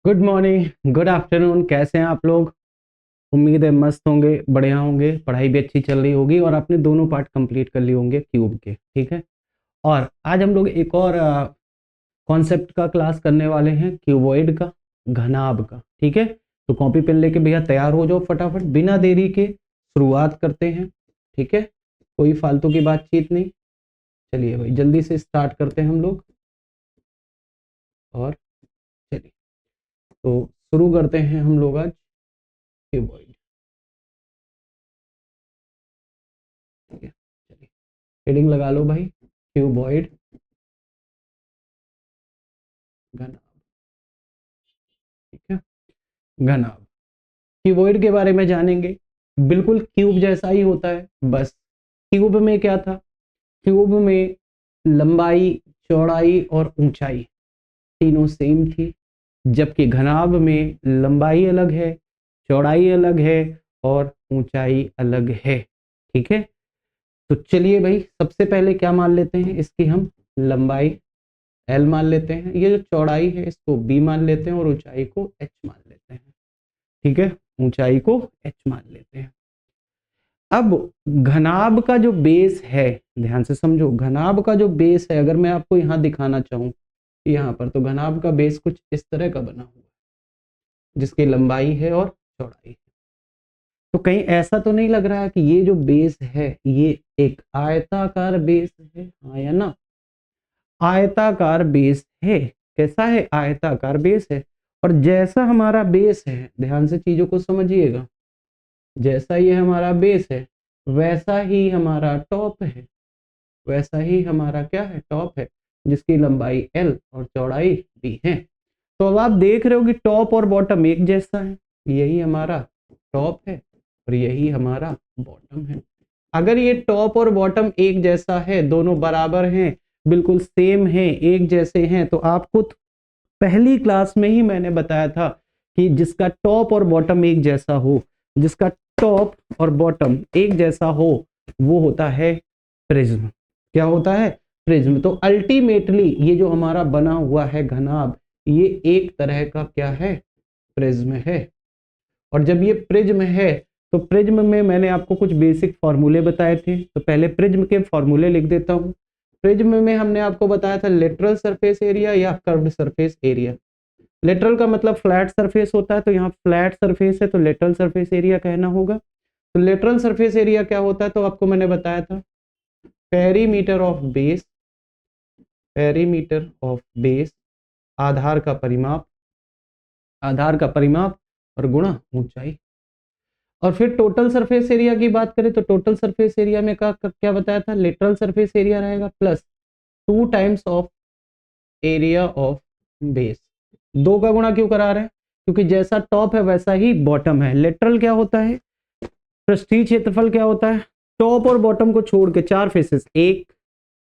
Good morning, good afternoon. कैसे हैं आप लोग? उम्मीद है मस्त होंगे, बढ़िया होंगे, पढ़ाई भी अच्छी चल रही होगी और आपने दोनों पार्ट कंप्लीट कर लिए होंगे क्यूब के। ठीक है। और आज हम लोग एक और कॉन्सेप्ट का क्लास करने वाले हैं, क्यूबॉइड का, घनाभ का। ठीक है। तो कॉपी पेन लेके भैया तैयार हो जाओ फटाफट, बिना देरी के शुरुआत करते हैं। ठीक है। कोई फालतू की बातचीत नहीं। चलिए भाई जल्दी से स्टार्ट करते हैं हम लोग। और चलिए, तो शुरू करते हैं हम लोग आज क्यूबॉइड। ठीक है। चलिए, हेडिंग लगा लो भाई, क्यूबॉइड घनाभ। ठीक है। घनाभ, क्यूबॉइड के बारे में जानेंगे। बिल्कुल क्यूब जैसा ही होता है, बस क्यूब में क्या था? क्यूब में लंबाई, चौड़ाई और ऊंचाई तीनों सेम थी, जबकि घनाभ में लंबाई अलग है, चौड़ाई अलग है और ऊंचाई अलग है। ठीक है। तो चलिए भाई, सबसे पहले क्या मान लेते हैं, इसकी हम लंबाई एल मान लेते हैं, ये जो चौड़ाई है इसको बी मान लेते हैं और ऊंचाई को एच मान लेते हैं। ठीक है। ऊंचाई को एच मान लेते हैं। अब घनाभ का जो बेस है, ध्यान से समझो, घनाभ का जो बेस है, अगर मैं आपको यहां दिखाना चाहूं यहां पर, तो घनाभ का बेस कुछ इस तरह का बना हुआ है, जिसकी लंबाई है और चौड़ाई है। तो कहीं ऐसा तो नहीं लग रहा है कि ये जो बेस है ये एक आयताकार बेस है? हाँ या ना? आयताकार बेस है। कैसा है? आयताकार बेस है। और जैसा हमारा बेस है, ध्यान से चीजों को समझिएगा, जैसा ये हमारा बेस है वैसा ही हमारा टॉप है। वैसा ही हमारा क्या है? टॉप है, जिसकी लंबाई एल और चौड़ाई बी है। तो अब आप देख रहे हो कि टॉप और बॉटम एक जैसा है। यही हमारा टॉप है और यही हमारा बॉटम है। अगर ये टॉप और बॉटम एक जैसा है, दोनों बराबर हैं, बिल्कुल सेम हैं, एक जैसे हैं, तो आपको पहली क्लास में ही मैंने बताया था कि जिसका टॉप और बॉटम एक जैसा हो, जिसका टॉप और बॉटम एक जैसा हो, वो होता है प्रिज्म। क्या होता है? प्रिज्म। तो अल्टीमेटली ये जो हमारा बना हुआ है घनाभ, ये एक तरह का क्या है? प्रिज्म है। और जब ये प्रिज्म है, तो प्रिज्म में मैंने आपको कुछ बेसिक फॉर्मूले बताए थे, तो पहले प्रिज्म के फॉर्मूले लिख देता हूं। प्रिज्म में हमने आपको बताया था लेटरल सरफेस एरिया या कर्व्ड सरफेस एरिया। लेटरल का मतलब फ्लैट सरफेस होता है, तो यहाँ फ्लैट सरफेस है तो लेटरल सरफेस एरिया कहना होगा। तो लेटरल सरफेस एरिया क्या होता है, तो आपको मैंने बताया था perimeter of base, perimeter of base, आधार का परिमाप, आधार का परिमाप और गुणा ऊंचाई। और फिर टोटल सरफेस एरिया की बात करें तो टोटल सरफेस एरिया में क्या बताया था? लेटरल सरफेस एरिया रहेगा plus 2 times of area of base. दो का गुणा क्यों करा रहे हैं? क्योंकि जैसा टॉप है वैसा ही बॉटम है। लेटरल क्या होता है? पृष्ठीय क्षेत्रफल क्या होता है? टॉप और बॉटम को छोड़ के चार फेसेस, एक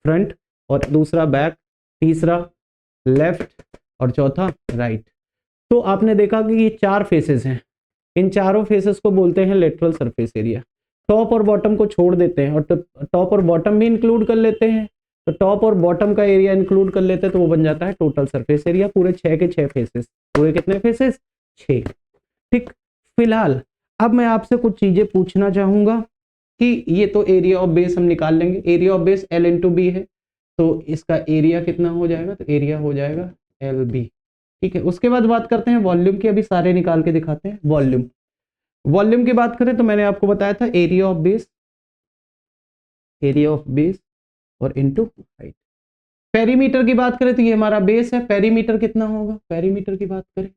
फ्रंट और दूसरा बैक, तीसरा लेफ्ट और चौथा राइट। तो आपने देखा कि ये चार फेसेस हैं, इन चारों फेसेस को बोलते हैं लेटरल सरफेस एरिया। टॉप और बॉटम को छोड़ देते हैं और टॉप और बॉटम भी इंक्लूड कर लेते हैं, तो टॉप और बॉटम का एरिया इंक्लूड कर लेते हैं, तो वो बन जाता है टोटल सरफेस एरिया। पूरे छह के छह फेसेस, पूरे कितने फेसेस? छह। ठीक। फिलहाल अब मैं आपसे कुछ चीजें पूछना चाहूंगा कि ये तो एरिया ऑफ बेस हम निकाल लेंगे, area of base L into B है, तो इसका एरिया कितना हो जाएगा? तो एरिया हो जाएगा एल बी। ठीक है। उसके बाद बात करते हैं वॉल्यूम की, अभी सारे निकाल के दिखाते हैं। वॉल्यूम, वॉल्यूम की बात करें तो मैंने आपको बताया था area of base, area of base और इनटू हाइट। पेरीमीटर की बात करें तो ये हमारा बेस है, पेरीमीटर कितना होगा? पेरीमीटर की बात करें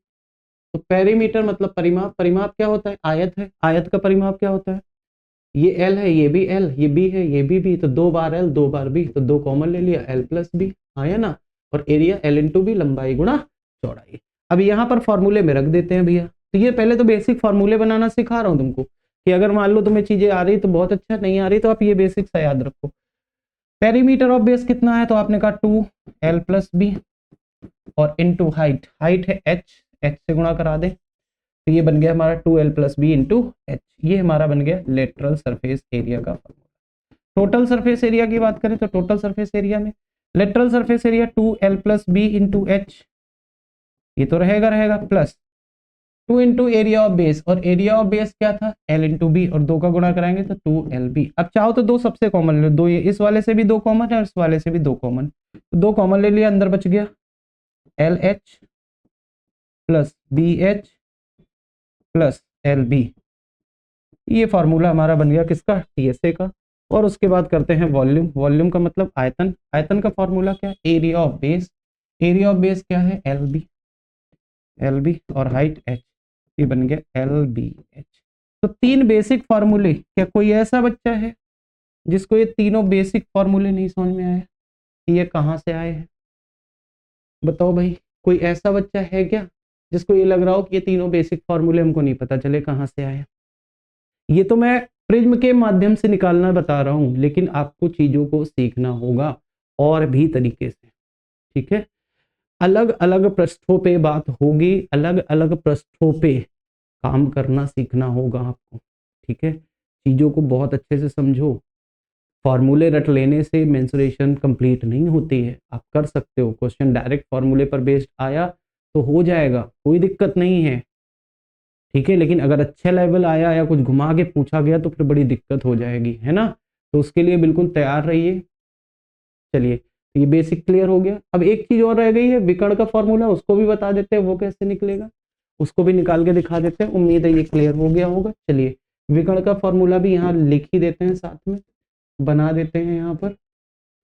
तो पेरीमीटर मतलब परिमाप। परिमाप क्या होता है? आयत है, आयत का परिमाप क्या होता है? ये एल है, ये भी एल, ये बी है, ये भी, तो दो बार एल दो बार बी, तो दो कॉमन ले लिया, एल प्लस बी आया ना। और एरिया एल इंटू बी, लंबाई गुणा चौड़ाई। अब यहाँ पर फॉर्मूले में रख देते हैं भैया। तो ये पहले तो बेसिक फॉर्मूले बनाना सिखा रहा हूँ तुमको, कि अगर मान लो तुम्हें चीजें आ रही तो बहुत अच्छा, नहीं आ रही तो आप ये बेसिक सा याद रखो। पेरीमीटर ऑफ बेस कितना है? तो आपने कहा 2 एल प्लस बी और इनटू हाइट, हाइट है एच, एच से गुणा करा दे, तो ये बन गया हमारा 2l+b इंटू एच। ये हमारा बन गया लेटरल सरफेस एरिया का फॉर्मूला। टोटल सरफेस एरिया की बात करें तो टोटल सरफेस एरिया में lateral surface area 2l+b into H, ये तो रहेगा रहेगा, plus 2 into area of base, और एरिया ऑफ बेस क्या था, L इंटू बी, और 2 का गुणा कराएंगे तो 2LB। अब चाहो तो 2 सबसे कॉमन ले लो, 2 ये इस वाले से भी 2 कॉमन है और इस वाले से भी 2 कॉमन, तो 2 कॉमन ले लिया, अंदर बच गया LH plus BH plus LB। ये फार्मूला हमारा बन गया किसका, TSA का। और उसके बाद करते हैं वॉल्यूम। वॉल्यूम का मतलब आयतन। आयतन का फार्मूला क्या है, area of base. Area of base क्या है, LB और हाइट H, ये बन गया LBH। तो 3 बेसिक फार्मूले। क्या कोई ऐसा बच्चा है जिसको ये तीनों बेसिक फार्मूले नहीं समझ में आए, ये कहाँ से आए हैं, बताओ भाई। कोई ऐसा बच्चा है क्या जिसको ये लग रहा हो कि ये तीनों बेसिक फार्मूले हमको नहीं पता चले कहाँ से आए। ये तो मैं प्रिज्म के माध्यम से निकालना बता रहा हूं, लेकिन आपको चीजों को सीखना होगा और भी तरीके से, ठीक है। अलग अलग पृष्ठों पे बात होगी, अलग अलग पृष्ठों पे काम करना सीखना होगा आपको, ठीक है। चीजों को बहुत अच्छे से समझो। फॉर्मूले रट लेने से मेंसुरेशन कंप्लीट नहीं होती है। आप कर सकते हो, क्वेश्चन डायरेक्ट फॉर्मूले पर बेस्ड आया तो हो जाएगा, कोई दिक्कत नहीं है, ठीक है। लेकिन अगर अच्छा लेवल आया या कुछ घुमा के पूछा गया तो फिर बड़ी दिक्कत हो जाएगी, है ना। तो उसके लिए बिल्कुल तैयार रहिए। चलिए, ये बेसिक क्लियर हो गया। अब एक चीज और रह गई है, विकर्ण का फॉर्मूला, उसको भी बता देते हैं वो कैसे निकलेगा, उसको भी निकाल के दिखा देते हैं। उम्मीद है ये क्लियर हो गया होगा। चलिए, विकर्ण का फॉर्मूला भी यहाँ लिख ही देते हैं, साथ में बना देते हैं। यहाँ पर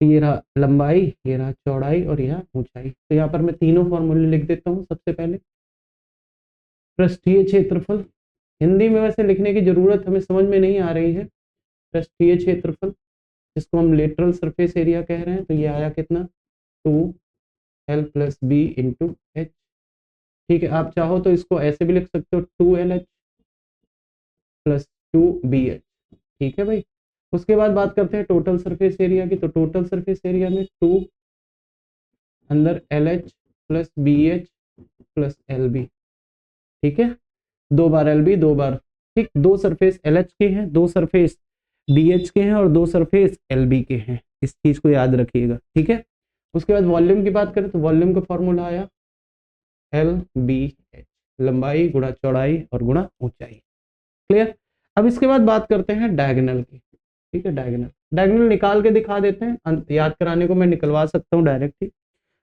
ये रहा लंबाई, ये रहा चौड़ाई और यह ऊंचाई। तो यहाँ पर मैं तीनों फॉर्मूले लिख देता हूँ। सबसे पहले पृष्ठीय क्षेत्रफल, हिंदी में वैसे लिखने की जरूरत हमें समझ में नहीं आ रही है। पृष्ठीय क्षेत्रफल जिसको हम लेटरल सरफेस एरिया कह रहे हैं, तो ये आया कितना, 2L plus B into H, ठीक है। आप चाहो तो इसको ऐसे भी लिख सकते हो, 2LH प्लस 2BH, ठीक है भाई। उसके बाद बात करते हैं टोटल सरफेस एरिया की। तो टोटल सरफेस एरिया में 2 अंदर LH plus BH plus LB, ठीक है। 2 बार LB 2 बार, ठीक। 2 सरफेस LH के हैं, 2 सरफेस BH के हैं और 2 सरफेस LB के हैं। इस चीज को याद रखिएगा, ठीक है। उसके बाद वॉल्यूम की बात करें तो वॉल्यूम का फॉर्मूला आया LBH, लंबाई गुणा चौड़ाई और गुणा ऊंचाई, क्लियर। अब इसके बाद बात करते हैं डायगोनल की, ठीक है। डायगोनल डायगोनल निकाल के दिखा देते हैं, याद कराने को मैं निकलवा सकता हूँ डायरेक्ट ही,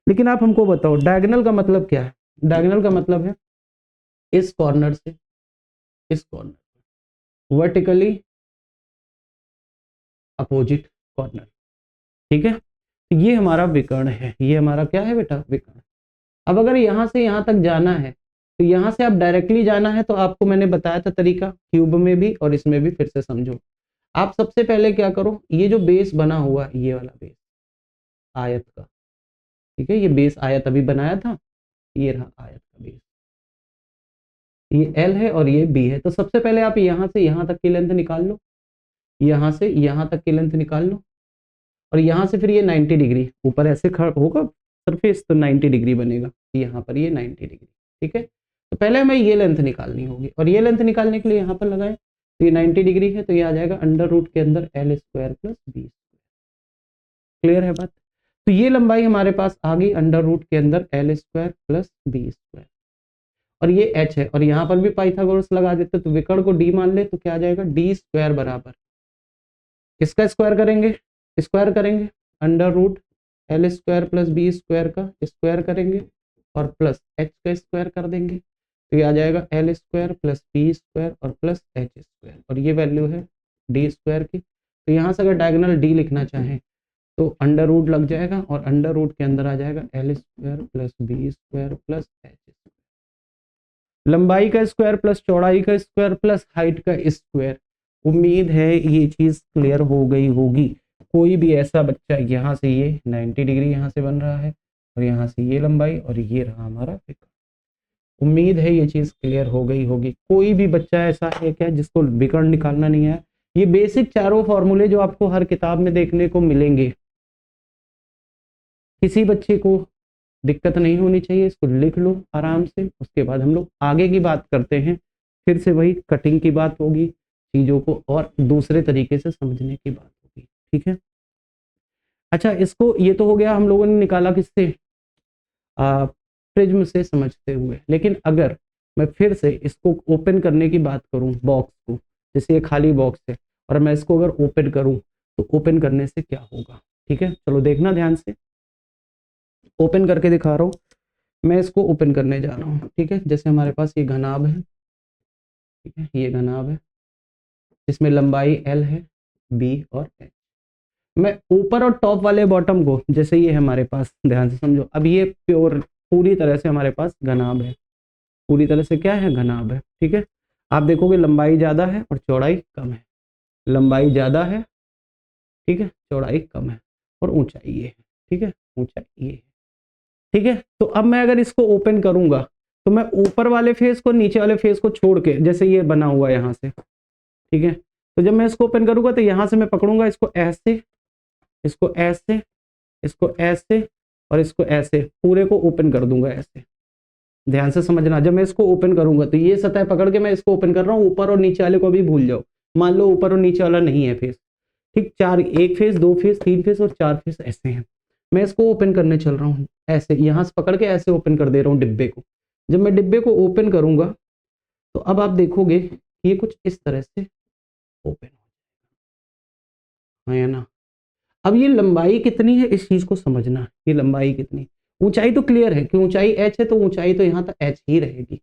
लेकिन आप हमको बताओ डायगोनल का मतलब क्या है। डायगोनल का मतलब है इस कॉर्नर से इस कॉर्नर वर्टिकली अपोजिट कॉर्नर, ठीक है। तो ये हमारा विकर्ण है, ये हमारा क्या है बेटा, विकर्ण। अब अगर यहां से यहां तक जाना है तो यहां से आप डायरेक्टली जाना है, तो आपको मैंने बताया था तरीका, क्यूब में भी और इसमें भी, फिर से समझो। आप सबसे पहले क्या करो, ये जो बेस बना हुआ है, ये वाला बेस आयत का, ठीक है। ये बेस आयत अभी बनाया था, ये रहा आयत का बेस, ये L है और ये B है। तो सबसे पहले आप यहां से यहां तक की लेंथ निकाल लो, यहां से यहां तक की लेंथ निकाल लो, और यहाँ से फिर ये 90 डिग्री ऊपर ऐसे होगा सरफेस, तो 90 डिग्री बनेगा। यहाँ पर ये 90 डिग्री, ठीक है। तो पहले हमें ये लेंथ निकालनी होगी, और ये लेंथ निकालने के लिए यहाँ पर लगाएं, तो ये 90 डिग्री है, तो ये आ जाएगा अंडर रूट के अंदर L square plus B square, clear है बात। तो ये लंबाई हमारे पास आ गई अंडर रूट के अंदर L square plus B square, और ये H है, और यहाँ पर भी पाइथागोरस लगा देते, तो विकर्ण को D मान ले, तो क्या आ जाएगा, D स्क्वायर बराबर, किसका स्क्वायर करेंगे, स्क्वायर करेंगे under root L square plus B square का स्क्वायर करेंगे, और प्लस H का स्क्वायर कर देंगे, तो ये आ जाएगा L square plus B square और प्लस H स्क्वायर, और ये वैल्यू है D स्क्वायर की। तो यहाँ से अगर डायगोनल D लिखना चाहें तो अंडर रूट लग जाएगा, और अंडर रूट के अंदर आ जाएगा L square plus B square plus H square, लंबाई का स्क्वायर प्लस चौड़ाई का स्क्वायर प्लस हाइट का स्क्वायर। उम्मीद है ये चीज क्लियर हो गई होगी। कोई भी ऐसा बच्चा, यहाँ से ये 90 डिग्री यहाँ से बन रहा है, और यहाँ से ये लंबाई, और ये रहा हमारा विकर्ण। उम्मीद है ये चीज क्लियर हो गई होगी। कोई भी बच्चा ऐसा है क्या जिसको विकर्ण निकालना नहीं है। ये बेसिक चारों फॉर्मूले जो आपको हर किताब में देखने को मिलेंगे, किसी बच्चे को दिक्कत नहीं होनी चाहिए। इसको लिख लो आराम से, उसके बाद हम लोग आगे की बात करते हैं। फिर से वही कटिंग की बात होगी, चीजों को और दूसरे तरीके से समझने की बात होगी, ठीक है। अच्छा, इसको ये तो हो गया, हम लोगों ने निकाला किससे, प्रिज्म से समझते हुए। लेकिन अगर मैं फिर से इसको ओपन करने की बात करूं, बॉक्स को, जैसे ये खाली बॉक्स है और मैं इसको अगर ओपन करूं तो ओपन करने से क्या होगा, ठीक है, चलो देखना ध्यान से, ओपन करके दिखा रहा हूं। मैं इसको ओपन करने जा रहा हूं, ठीक है, जैसे हमारे पास ये घनाभ है, ठीक है, ये घनाभ है, इसमें लंबाई एल है, बी और एच। मैं ऊपर और टॉप वाले बॉटम को, जैसे ये है हमारे पास, ध्यान से समझो, अब ये प्योर पूरी तरह से हमारे पास घनाभ है, पूरी तरह से क्या है, घनाभ है, ठीक है। आप देखोगे लंबाई ज्यादा है और चौड़ाई कम है, लंबाई ज्यादा है, ठीक है, चौड़ाई कम है, और ऊंचाई ये है, ठीक है, ऊंचाई ये है, ठीक है। तो अब मैं अगर इसको ओपन करूंगा तो मैं ऊपर वाले फेस को नीचे वाले फेस को छोड़ के, जैसे ये बना हुआ है यहाँ से, ठीक है, तो जब मैं इसको ओपन करूंगा तो यहाँ से मैं पकड़ूंगा इसको ऐसे, इसको ऐसे, इसको ऐसे और इसको ऐसे, पूरे को ओपन कर दूंगा ऐसे। ध्यान से समझना, जब मैं इसको ओपन करूंगा तो ये सतह पकड़ के मैं इसको ओपन कर रहा हूँ, ऊपर और नीचे वाले को भी भूल जाओ, मान लो ऊपर और नीचे वाला नहीं है फेस, ठीक, चार, एक फेस, दो फेस, तीन फेस और चार फेस ऐसे हैं। मैं इसको ओपन करने चल रहा हूँ ऐसे, यहाँ से पकड़ के ऐसे ओपन कर दे रहा हूँ डिब्बे को। जब मैं डिब्बे को ओपन करूंगा तो अब आप देखोगे ये कुछ इस तरह से ओपन हो, है ना। अब ये लंबाई कितनी है इस चीज को समझना, ये लंबाई कितनी, ऊंचाई तो क्लियर है कि ऊंचाई h है, तो ऊंचाई तो यहाँ तक h ही रहेगी,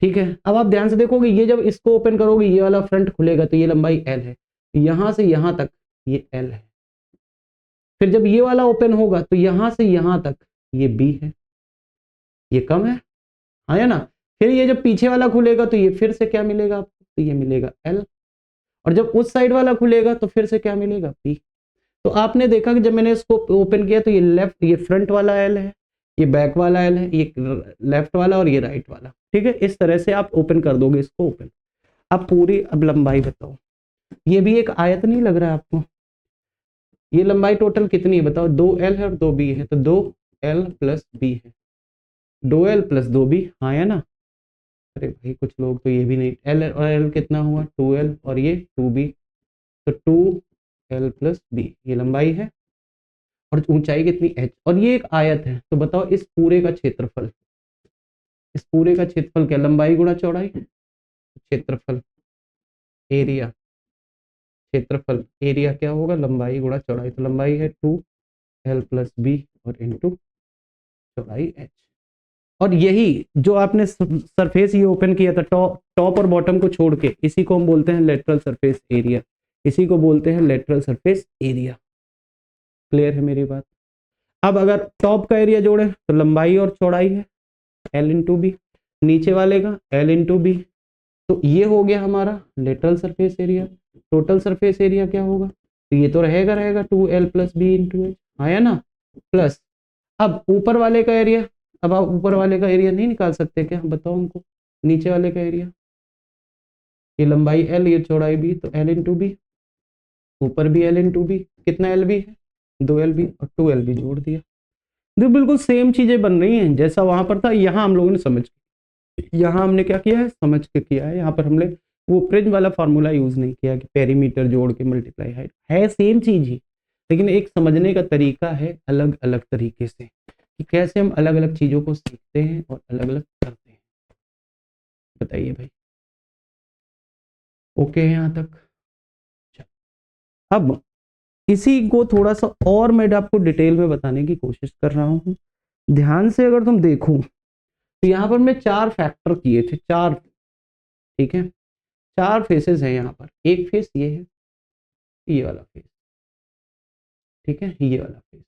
ठीक है। अब आप ध्यान से देखोगे, ये जब इसको ओपन करोगे ये वाला फ्रंट खुलेगा तो ये लंबाई l है, यहां से यहां तक ये l है। फिर जब ये वाला ओपन होगा तो यहां से यहां तक ये b है, ये कम है, हाँ या ना। फिर ये जब पीछे वाला खुलेगा तो ये फिर से क्या मिलेगा आपको, तो ये मिलेगा l, और जब उस साइड वाला खुलेगा तो फिर से क्या मिलेगा, p। तो आपने देखा कि जब मैंने इसको ओपन किया तो ये लेफ्ट, ये फ्रंट वाला एल है, ये बैक वाला एल है, ये लेफ्ट वाला और ये राइट वाला, ठीक है। इस तरह से आप ओपन कर दोगे इसको ओपन। अब पूरी, अब लंबाई बताओ, ये भी एक आयत नहीं लग रहा है आपको, ये लंबाई टोटल कितनी है बताओ, 2l है और 2b है, तो 2l प्लस b है, 2l प्लस 2b, हाँ है ना। अरे भाई कुछ लोग तो ये भी नहीं, l और l कितना हुआ, 2l और ये 2b, तो 2l प्लस b, ये लंबाई है, और ऊंचाई कितनी h, और ये एक आयत है। तो बताओ इस पूरे का क्षेत्रफल, इस पूरे का क्षेत्रफल क्या, लंबाई गुणा चौड़ाई, क्षेत्रफल, एरिया, क्षेत्रफल एरिया क्या होगा, लंबाई गुणा चौड़ाई, तो लंबाई है 2l प्लस b और इंटू चौड़ाई h। और यही जो आपने सरफेस ये ओपन किया था, टॉप और बॉटम को छोड़ के, इसी को हम बोलते हैं लेटरल सरफेस एरिया, इसी को बोलते हैं लेटरल सरफेस एरिया। क्लियर है मेरी बात। अब अगर टॉप का एरिया जोड़े तो लंबाई और चौड़ाई है l इंटू बी, नीचे वाले का l इंटू बी, तो ये हो गया हमारा lateral surface area. Total surface area क्या होगा, तो ये तो रहेगा रहेगा 2l plus B into H, आया ना, प्लस अब ऊपर वाले का एरिया, अब आप ऊपर वाले का एरिया नहीं निकाल सकते क्या, बताओ हमको, नीचे वाले का एरिया, ये लंबाई l, ये चौड़ाई b, तो l इंटू बी, ऊपर भी l इंटू बी, कितना l b है, 2l b और 2l b जोड़ दिया। देखो बिल्कुल सेम चीजें बन रही हैं जैसा वहां पर था, यहाँ हम लोगों ने समझ, यहाँ हमने क्या किया है, समझ के किया है। यहाँ पर हमने वो प्रिज्म वाला फार्मूला यूज नहीं किया कि पेरीमीटर जोड़ के मल्टीप्लाई हाइट, है सेम चीज ही, लेकिन एक समझने का तरीका है अलग अलग तरीके से, कि कैसे हम अलग अलग चीजों को सीखते हैं और अलग अलग करते हैं। बताइए भाई, ओके है यहाँ तक। अब इसी को थोड़ा सा और मैं आपको डिटेल में बताने की कोशिश कर रहा हूँ। ध्यान से अगर तुम देखो तो यहाँ पर मैं 4 फैक्टर किए थे, 4, ठीक है, 4 फेसेस हैं यहाँ पर। एक फेस ये है, ये वाला फेस, ठीक है, ये वाला फेस,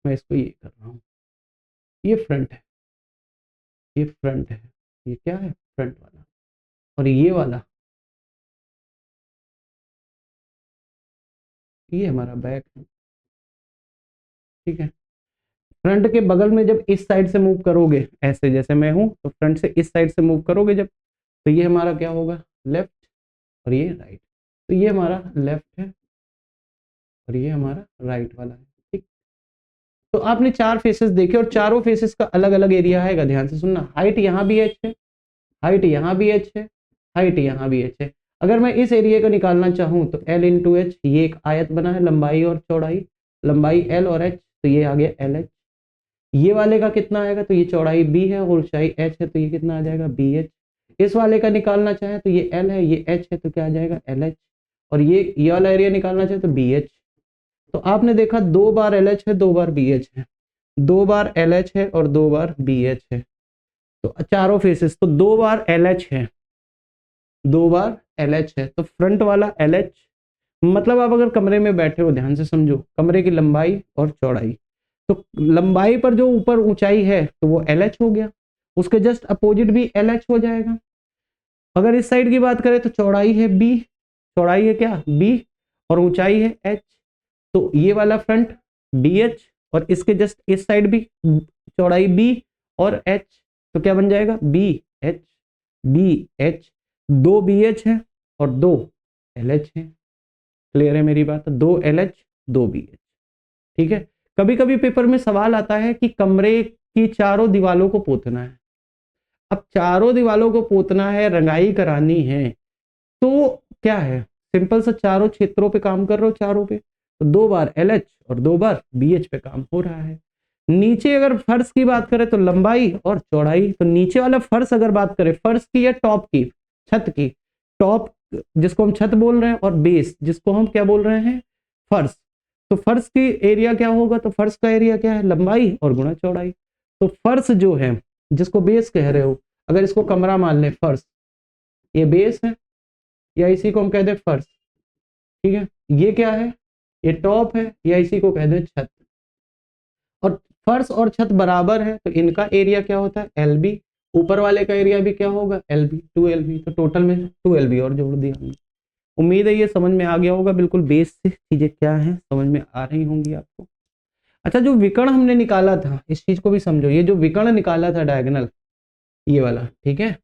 मैं इसको ये कर रहा हूँ, ये फ्रंट है, ये फ्रंट है, ये क्या है, फ्रंट वाला, और ये वाला, ये हमारा बैक है, ठीक है। फ्रंट के बगल में जब इस साइड से मूव करोगे, ऐसे जैसे मैं हूं, तो फ्रंट से इस साइड से मूव करोगे जब, तो ये हमारा क्या होगा, लेफ्ट, और ये राइट, तो ये हमारा लेफ्ट है और ये हमारा राइट वाला है, ठीक। तो आपने 4 फेसेस देखे और चारों फेसेस का अलग अलग एरिया आएगा, ध्यान से सुनना। हाइट यहाँ भी h है, हाइट यहाँ भी h है, हाइट यहाँ भी h है। अगर मैं इस एरिया को निकालना चाहूँ तो l इंटू एच, ये एक आयत बना है, लंबाई और चौड़ाई, लंबाई l और h, तो ये आ गया LH। ये वाले का कितना आएगा, तो ये चौड़ाई b है और ऊंचाई h है, तो ये कितना आ जाएगा bh। इस वाले का निकालना चाहे तो ये l है, ये h है, तो क्या आ जाएगा lh। और ये वाला एरिया निकालना चाहे तो bh। तो आपने देखा 2 बार LH है, 2 बार BH है, 2 बार LH है और 2 बार BH है, तो चारों फेसेस, तो 2 बार LH है, 2 बार LH है, तो फ्रंट वाला LH। मतलब आप अगर कमरे में बैठे हो, ध्यान से समझो, कमरे की लंबाई और चौड़ाई, तो लंबाई पर जो ऊपर ऊंचाई है तो वो LH हो गया, उसके जस्ट अपोजिट भी LH हो जाएगा। अगर इस साइड की बात करें तो चौड़ाई है B, चौड़ाई है क्या B, और ऊंचाई है H, तो ये वाला फ्रंट BH और इसके जस्ट इस साइड भी चौड़ाई B और H, तो क्या बन जाएगा BH, BH, 2 BH है और 2 LH है। क्लियर है मेरी बात, 2 LH 2 BH। ठीक है, कभी कभी पेपर में सवाल आता है कि कमरे की चारों दीवालों को पोतना है। अब चारों दीवालों को पोतना है, रंगाई करानी है, तो क्या है, सिंपल सा चारों क्षेत्रों पे काम कर रहे हो, चारों पे, तो 2 बार LH और 2 बार BH पे काम हो रहा है। नीचे अगर फर्श की बात करें तो लंबाई और चौड़ाई, तो नीचे वाला फर्श अगर बात करें, फर्श की या टॉप की, छत की, टॉप जिसको हम छत बोल रहे हैं और बेस जिसको हम क्या बोल रहे हैं, फर्श। तो फर्श की एरिया क्या होगा, तो फर्श का एरिया क्या है, लंबाई और गुणा चौड़ाई। तो फर्श जो है जिसको बेस कह रहे हो, अगर इसको कमरा मान ले, फर्श ये बेस है या इसी को हम कह दे फर्श, ठीक है, ये क्या है, ये टॉप है या इसी को कह दे छत। और फर्श और छत बराबर है तो इनका एरिया क्या होता है LB, ऊपर वाले का एरिया भी क्या होगा LB, 2LB, तो टोटल में 2LB और जोड़ दिया हमने। उम्मीद है ये समझ में आ गया होगा, बिल्कुल बेसिक चीजें क्या है समझ में आ रही होंगी आपको। अच्छा, जो विकर्ण हमने निकाला था, इस चीज को भी समझो, ये जो विकर्ण निकाला था डायगोनल, ये वाला, ठीक है,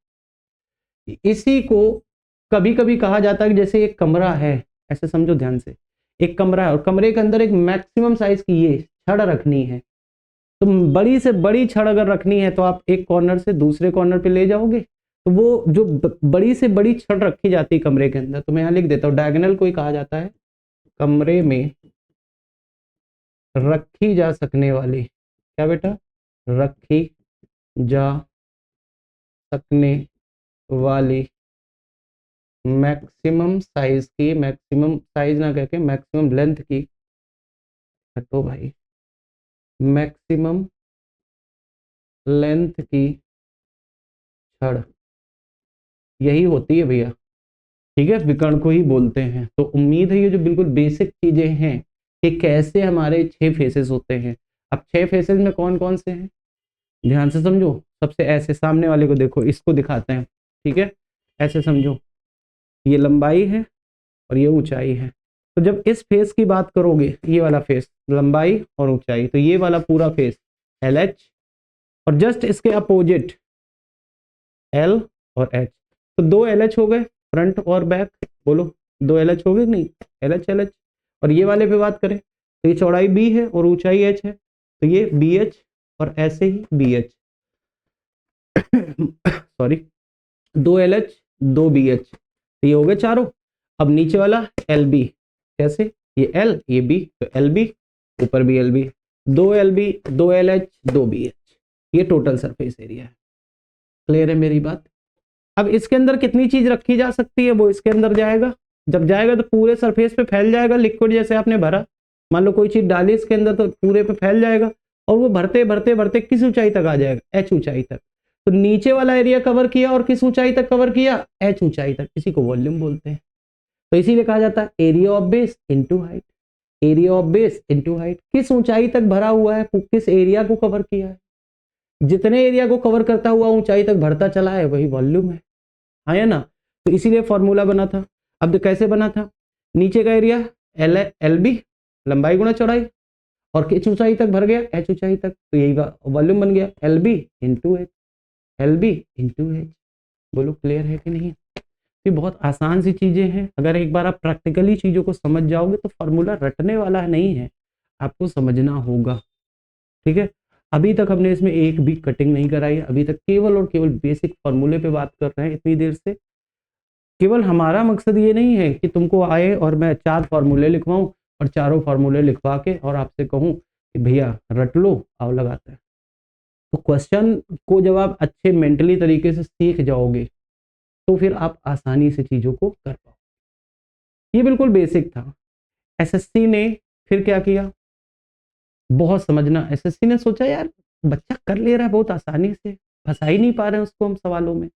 इसी को कभी कभी कहा जाता है कि जैसे एक कमरा है, ऐसे समझो ध्यान से, एक कमरा है और कमरे के अंदर एक मैक्सिमम साइज की ये छड़ रखनी है, तो बड़ी से बड़ी छड़ अगर रखनी है तो आप एक कॉर्नर से दूसरे कॉर्नर पे ले जाओगे, तो वो जो बड़ी से बड़ी छड़ रखी जाती है कमरे के अंदर, तो मैं यहाँ लिख देता हूँ, डायगोनल को ही कहा जाता है कमरे में रखी जा सकने वाली, क्या बेटा, रखी जा सकने वाली मैक्सिमम साइज की, मैक्सिमम साइज ना कह के मैक्सिमम लेंथ की, हटो भाई, मैक्सिमम लेंथ की छड़, यही होती है भैया, ठीक है, विकर्ण को ही बोलते हैं। तो उम्मीद है ये जो बिल्कुल बेसिक चीजें हैं कि कैसे हमारे 6 फेसेस होते हैं। अब 6 फेसेस में कौन कौन से हैं, ध्यान से समझो, सबसे ऐसे सामने वाले को देखो, इसको दिखाते हैं, ठीक है, ऐसे समझो, ये लंबाई है और ये ऊंचाई है, तो जब इस फेस की बात करोगे, ये वाला फेस लंबाई और ऊंचाई, तो ये वाला पूरा फेस LH और जस्ट इसके अपोजिट L और H, तो 2 LH हो गए, फ्रंट और बैक, बोलो 2 LH हो गए नहीं, LH LH। और ये वाले पे बात करें तो ये चौड़ाई B है और ऊंचाई H है, तो ये BH और ऐसे ही BH सॉरी, 2 LH 2 BH, तो ये हो गए चारों। अब नीचे वाला LB, कैसे, ये L ये B, तो LB ऊपर भी LB, 2 LB 2 LH 2 BH, ये टोटल सरफेस एरिया है। क्लियर है मेरी बात। अब इसके अंदर कितनी चीज रखी जा सकती है, वो इसके अंदर जाएगा, जब जाएगा तो पूरे सरफेस पे फैल जाएगा, लिक्विड जैसे आपने भरा, मान लो कोई चीज डाली इसके अंदर तो पूरे पे फैल जाएगा, और वो भरते भरते भरते किस ऊंचाई तक आ जाएगा, H ऊंचाई तक। तो नीचे वाला एरिया कवर किया और किस ऊंचाई तक कवर किया, H ऊंचाई तक, इसी को वॉल्यूम बोलते हैं। तो इसीलिए कहा जाता है area of base into height, area of base into height, किस ऊंचाई तक भरा हुआ है, किस एरिया को कवर किया है, जितने एरिया को कवर करता हुआ ऊंचाई तक भरता चला है वही वॉल्यूम है, हाँ या ना। तो इसीलिए फॉर्मूला बना था। अब कैसे बना था, नीचे का एरिया LB लंबाई गुणा चौड़ाई, और किस ऊंचाई तक भर गया, H ऊंचाई तक, तो यही वॉल्यूम बन गया LB into H, LB into H। बोलो क्लियर है कि नहीं। ये बहुत आसान सी चीजें हैं, अगर एक बार आप प्रैक्टिकली चीजों को समझ जाओगे तो फॉर्मूला रटने वाला नहीं है, आपको समझना होगा, ठीक है। अभी तक हमने इसमें एक भी कटिंग नहीं कराई है, अभी तक केवल और केवल बेसिक फॉर्मूले पे बात कर रहे हैं इतनी देर से। केवल हमारा मकसद ये नहीं है कि तुमको आए और मैं 4 फॉर्मूले लिखवाऊं और चारों फॉर्मूले लिखवा के और आपसे कहूं कि भैया रट लो, आओ लगाते हैं। तो क्वेश्चन को जब आप अच्छे मेंटली तरीके से सीख जाओगे तो फिर आप आसानी से चीजों को कर पाओगे। ये बिल्कुल बेसिक था। एसएससी ने फिर क्या किया, बहुत समझना, एसएससी ने सोचा यार बच्चा कर ले रहा है बहुत आसानी से, फंसा ही नहीं पा रहे हैं उसको हम सवालों में,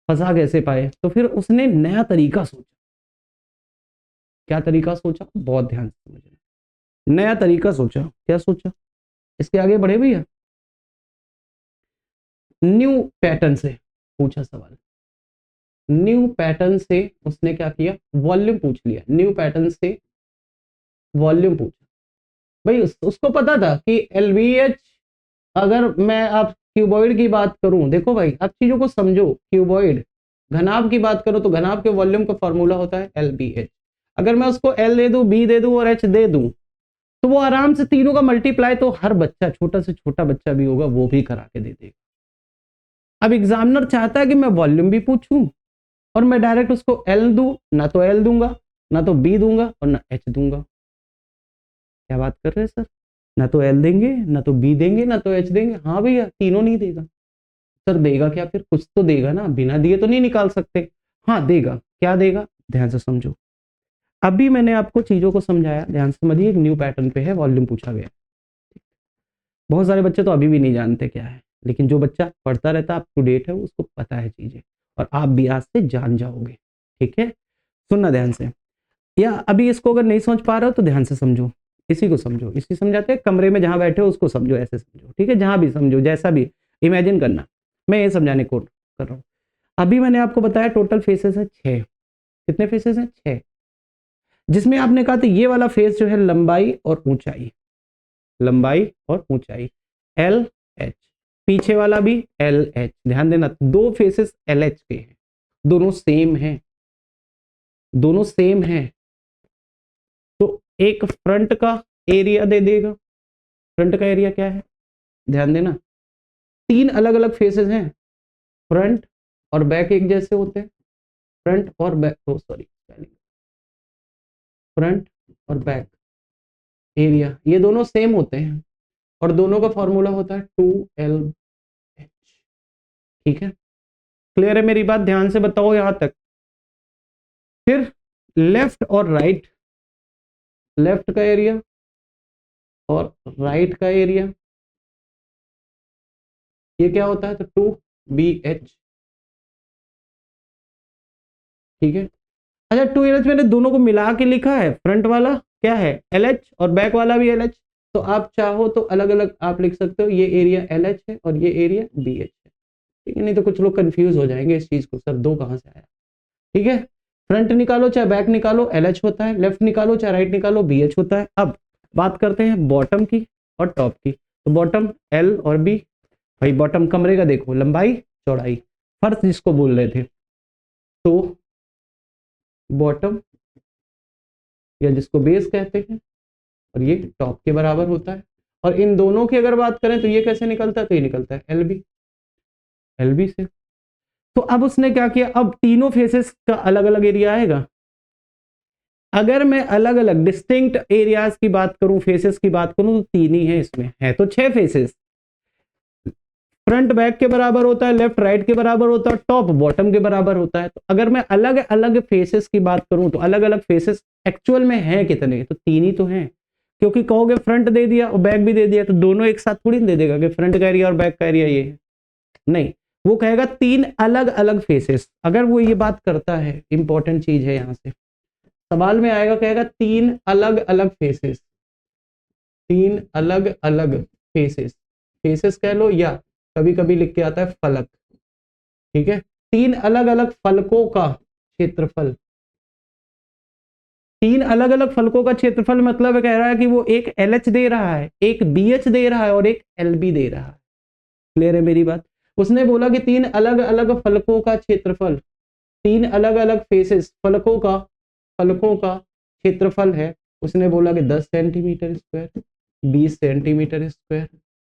फंसा कैसे पाए, तो फिर उसने नया तरीका सोचा। क्या तरीका सोचा, बहुत ध्यान से समझना। नया तरीका सोचा, क्या सोचा, इसके आगे बढ़े भैया। न्यू पैटर्न से पूछा सवाल, न्यू पैटर्न से उसने क्या किया, वॉल्यूम पूछ लिया, न्यू पैटर्न से वॉल्यूम पूछा। भाई उसको पता था कि एलवीएच, अगर मैं आप क्यूबॉइड की बात करूं, देखो भाई आप चीजों को समझो, क्यूबॉइड घनाभ की बात करो तो घनाभ के वॉल्यूम का फॉर्मूला होता है एलबीएच। अगर मैं उसको एल दे दूं, बी दे दूं और एच दे दूं तो वो आराम से तीनों का मल्टीप्लाई तो हर बच्चा, छोटा से छोटा बच्चा भी होगा वो भी करा के दे देगा। अब एग्जामिनर चाहता है कि मैं वॉल्यूम भी पूछूं और मैं डायरेक्ट उसको एल दूं, ना तो एल दूंगा, ना तो बी दूंगा और ना एच दूंगा। क्या बात कर रहे हैं सर, ना तो एल देंगे, ना तो बी देंगे, ना तो एच देंगे। हाँ भैया तीनों नहीं देगा। सर देगा क्या, फिर कुछ तो देगा ना, बिना दिए तो नहीं निकाल सकते। हाँ देगा, क्या देगा, ध्यान से समझो। अभी मैंने आपको चीजों को समझाया, ध्यान से समझिए। एक न्यू पैटर्न पे है, वॉल्यूम पूछा गया। बहुत सारे बच्चे तो अभी भी नहीं जानते क्या है, लेकिन जो बच्चा पढ़ता रहता है, अप टू डेट है, उसको पता है चीजें, और आप भी आज से जान जाओगे। ठीक है, सुनना ध्यान से। या अभी इसको अगर नहीं समझ पा रहे हो तो ध्यान से समझो, इसी को समझो, इसी समझाते हैं, कमरे में जहां बैठे हो उसको समझो, ऐसे समझो, ठीक है, जहां भी समझो, जैसा भी इमेजिन करना, मैं ये समझाने को कर रहा हूं। अभी मैंने आपको बताया टोटल फेसेस है 6। कितने फेसेस हैं, 6, जिसमें आपने कहा था ये वाला फेस जो है लंबाई और ऊंचाई, लंबाई और ऊंचाई एल एच, पीछे वाला भी एल एच। ध्यान देना, दो फेसेस एल एच के हैं, दोनों सेम हैं, दोनों सेम हैं। तो एक फ्रंट का एरिया दे देगा, फ्रंट का एरिया क्या है, ध्यान देना, तीन अलग अलग फेसेस हैं, फ्रंट और बैक एक जैसे होते हैं, फ्रंट और बैक, ओ सॉरी, फ्रंट और बैक एरिया ये दोनों सेम होते हैं और दोनों का फॉर्मूला होता है 2LH। ठीक है, क्लियर है मेरी बात, ध्यान से बताओ यहां तक। फिर लेफ्ट और राइट, लेफ्ट का एरिया और राइट का एरिया ये क्या होता है, तो 2BH। ठीक है, अच्छा 2LH मैंने दोनों को मिला के लिखा है, फ्रंट वाला क्या है LH और बैक वाला भी LH, तो आप चाहो तो अलग अलग आप लिख सकते हो, ये एरिया LH है और ये एरिया BH है। ठीक है, नहीं तो कुछ लोग कंफ्यूज हो जाएंगे इस चीज को, सर दो कहां से आया। ठीक है, फ्रंट निकालो चाहे बैक निकालो LH होता है, लेफ्ट निकालो चाहे राइट निकालो BH होता है। अब बात करते हैं बॉटम की और टॉप की। तो बॉटम L और B, भाई बॉटम कमरे का देखो, लंबाई चौड़ाई, फर्श जिसको बोल रहे थे, तो बॉटम या जिसको बेस कहते हैं, और ये टॉप के बराबर होता है। और इन दोनों की अगर बात करें तो ये कैसे निकलता है, तो ये निकलता है LB, LB से। तो अब उसने क्या किया, अब तीनों फेसेस का अलग अलग एरिया आएगा। अगर मैं अलग अलग डिस्टिंक्ट एरियाज की बात करूं, फेसेस की बात करूं, तो तीन ही है, इसमें है तो 6 फेसेस, फ्रंट बैक के बराबर होता है, लेफ्ट राइट के बराबर होता है, टॉप बॉटम के बराबर होता है। तो अगर मैं अलग अलग फेसेस की बात करूं तो अलग अलग फेसेस एक्चुअल में है कितने, तो तीन ही तो हैं। क्योंकि कहोगे फ्रंट दे दिया और बैक भी दे दिया तो दोनों एक साथ थोड़ी दे देगा कि फ्रंट का एरिया और बैक का एरिया ये है, नहीं, वो कहेगा तीन अलग अलग फेसेस। अगर वो ये बात करता है, इंपॉर्टेंट चीज है यहां से, सवाल में आएगा, कहेगा तीन अलग अलग फेसेस, तीन अलग अलग फेसेस, फेसेस कह लो या कभी कभी लिख के आता है फलक। ठीक है, तीन अलग अलग फलकों का क्षेत्रफल, तीन अलग अलग फलकों का क्षेत्रफल मतलब कह रहा है कि वो एक LH दे रहा है, एक BH दे रहा है और एक LB दे रहा है। क्लियर है मेरी बात, उसने बोला कि तीन अलग अलग फलकों का क्षेत्रफल, तीन अलग अलग फेसेस फलकों का, फलकों का क्षेत्रफल है, उसने बोला कि 10 सेंटीमीटर स्क्वायर, 20 सेंटीमीटर स्क्वायर,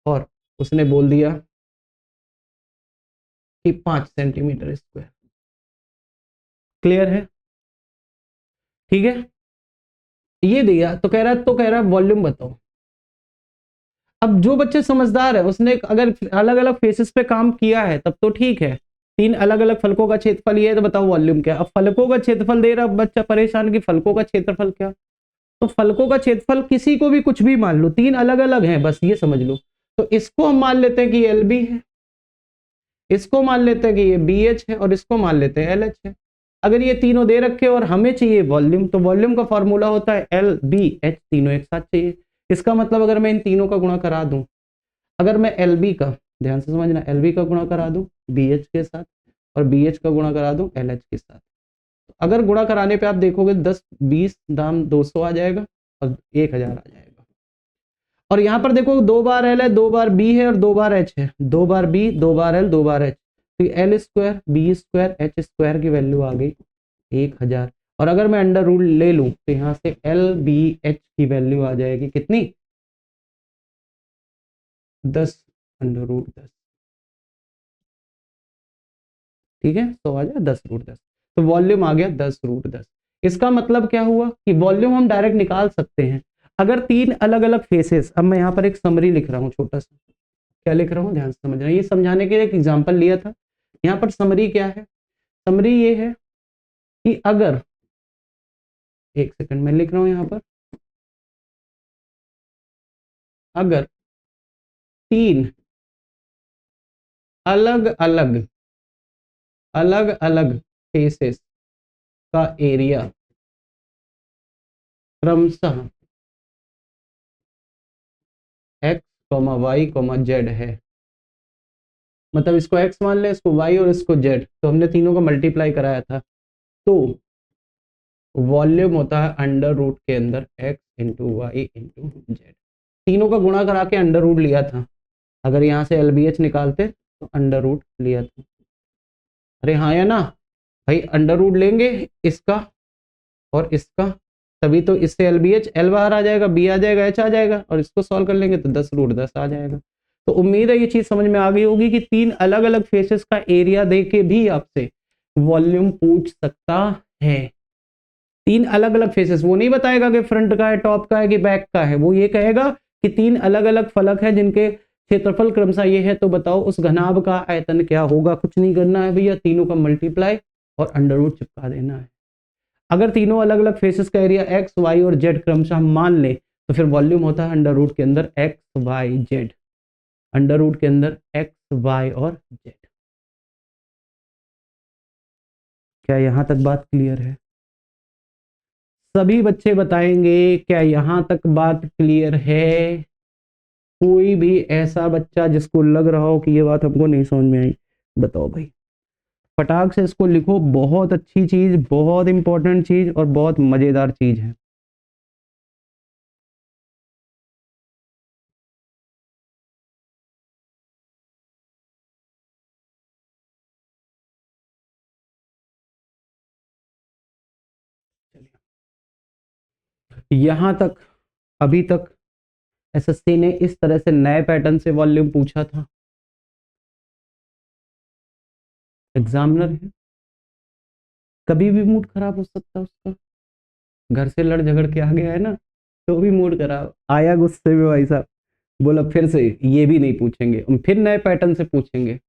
और उसने बोल दिया कि 5 सेंटीमीटर स्क्वायर। क्लियर है, ठीक है, ये दिया तो कह रहा है वॉल्यूम बताओ। अब जो बच्चे समझदार है उसने अगर अलग अलग फेसेस पे काम किया है तब तो ठीक है। 3 अलग अलग फलकों का क्षेत्रफल ये है तो बताओ वॉल्यूम क्या। अब फलकों का क्षेत्रफल दे रहा, बच्चा परेशान कि फलकों का क्षेत्रफल क्या। तो फलकों का क्षेत्रफल किसी को भी कुछ भी मान लो, 3 अलग अलग है, बस ये समझ लो। तो इसको हम मान लेते हैं कि एल बी है, इसको मान लेते हैं कि ये बी एच है, और इसको मान लेते हैं एल एच है। अगर ये तीनों दे रखे और हमें चाहिए वॉल्यूम, तो वॉल्यूम का फॉर्मूला होता है एल बी एच, तीनों एक साथ चाहिए। इसका मतलब अगर मैं इन तीनों का गुणा करा दूं, अगर मैं एल बी का, ध्यान से समझना, एल बी का गुणा करा दूं बी एच के साथ, और बी एच का गुणा करा दूं एल एच के साथ, तो अगर गुणा कराने पे आप देखोगे 10 20 दाम 200 आ जाएगा और 1000 आ जाएगा। और यहां पर देखो 2 बार एल है, 2 बार बी है और 2 बार एच है, 2 बार बी 2 बार एल 2 बार एच, तो L square B square H square की वैल्यू आ गई 1000। और अगर मैं अंडर रूट ले लूं तो यहां से एल बी एच की वैल्यू आ जाएगी कितनी, 10 अंडर रूट 10, ठीक है। तो आ जाए 10 रूट 10, तो वॉल्यूम आ गया 10 रूट 10। इसका मतलब क्या हुआ कि वॉल्यूम हम डायरेक्ट निकाल सकते हैं अगर 3 अलग अलग फेसेस। अब मैं यहाँ पर एक समरी लिख रहा हूँ छोटा सा, क्या लिख रहा हूँ ध्यान से समझना, ये समझाने के लिए एक एग्जांपल लिया था। यहाँ पर समरी क्या है, समरी ये है कि अगर, एक सेकंड में लिख रहा हूँ यहाँ पर, अगर 3 अलग अलग फेसेस का एरिया क्रमशः x, y, z है, मतलब इसको x मान ले, इसको y और इसको z, तो हमने तीनों का मल्टीप्लाई कराया था, तो वॉल्यूम होता है अंडर रूट के अंदर x into Y into Z. तीनों का गुणा करा के अंडर रूट लिया था, अगर यहाँ से एल बी एच निकालते तो अंडर रूट लिया था। अरे हाँ या ना भाई, अंडर रूट लेंगे इसका और इसका, तभी तो इससे एल बी एच, एल बाहर आ जाएगा, बी आ जाएगा, एच आ जाएगा, और इसको सॉल्व कर लेंगे तो 10 रूट 10 आ जाएगा। तो उम्मीद है ये चीज समझ में आ गई होगी कि 3 अलग अलग फेसेस का एरिया दे के भी आपसे वॉल्यूम पूछ सकता है। 3 अलग अलग फेसेस, वो नहीं बताएगा कि फ्रंट का है, टॉप का है कि बैक का है, वो ये कहेगा कि 3 अलग अलग फलक है जिनके क्षेत्रफल क्रमशः ये है, तो बताओ उस घनाभ का आयतन क्या होगा। कुछ नहीं करना है भैया, तीनों का मल्टीप्लाई और अंडर रूट चिपका देना है। अगर तीनों अलग अलग फेसेस का एरिया एक्स वाई और जेड क्रमशः मान ले, तो फिर वॉल्यूम होता है अंडर रूट के अंदर X Y Z, under root के अंदर एक्स वाई और जेड। क्या यहां तक बात क्लियर है? सभी बच्चे बताएंगे क्या यहां तक बात क्लियर है? कोई भी ऐसा बच्चा जिसको लग रहा हो कि ये बात हमको नहीं समझ में आई, बताओ भाई, फटाक से इसको लिखो। बहुत अच्छी चीज, बहुत इंपॉर्टेंट चीज और बहुत मजेदार चीज है। यहां तक, अभी तक एसएससी ने इस तरह से नए पैटर्न से वॉल्यूम पूछा था। एग्जामिनर है, कभी भी मूड खराब हो सकता है उसका, घर से लड़ झगड़ के आ गया है ना, तो भी मूड खराब आया, गुस्से में भाई साहब, बोला फिर से ये भी नहीं पूछेंगे, हम फिर नए पैटर्न से पूछेंगे।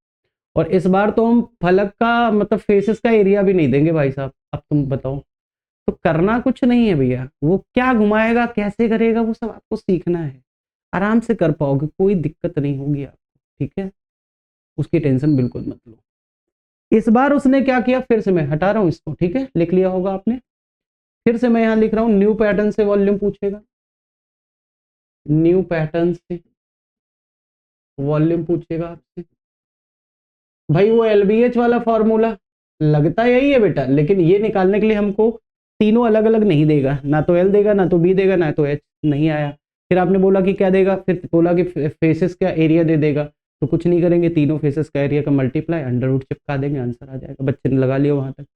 और इस बार तो हम फलक का मतलब फेसेस का एरिया भी नहीं देंगे भाई साहब। अब तुम बताओ, तो करना कुछ नहीं है भैया, वो क्या घुमाएगा कैसे करेगा वो सब आपको सीखना है, आराम से कर पाओगे, कोई दिक्कत नहीं होगी आपको, ठीक है, उसकी टेंशन बिल्कुल मत लो। इस बार उसने क्या किया, फिर से मैं हटा रहा हूं इसको, ठीक है, लिख लिया होगा आपने, फिर से मैं यहां लिख रहा हूं न्यू पैटर्न से वॉल्यूम पूछेगा, न्यू पैटर्न से वॉल्यूम पूछेगा आपसे। भाई वो एलबीएच वाला फॉर्मूला लगता यही है बेटा, लेकिन ये निकालने के लिए हमको तीनों अलग अलग नहीं देगा, ना तो एल देगा, ना तो बी देगा, ना तो एच। नहीं आया, फिर आपने बोला कि क्या देगा, फिर बोला कि फेसेस का एरिया दे देगा, तो कुछ नहीं करेंगे, तीनों फेसेस का एरिया का मल्टीप्लाई अंडर रूट चिपका देंगे, आंसर आ जाएगा। बच्चे ने लगा लिया वहां तक।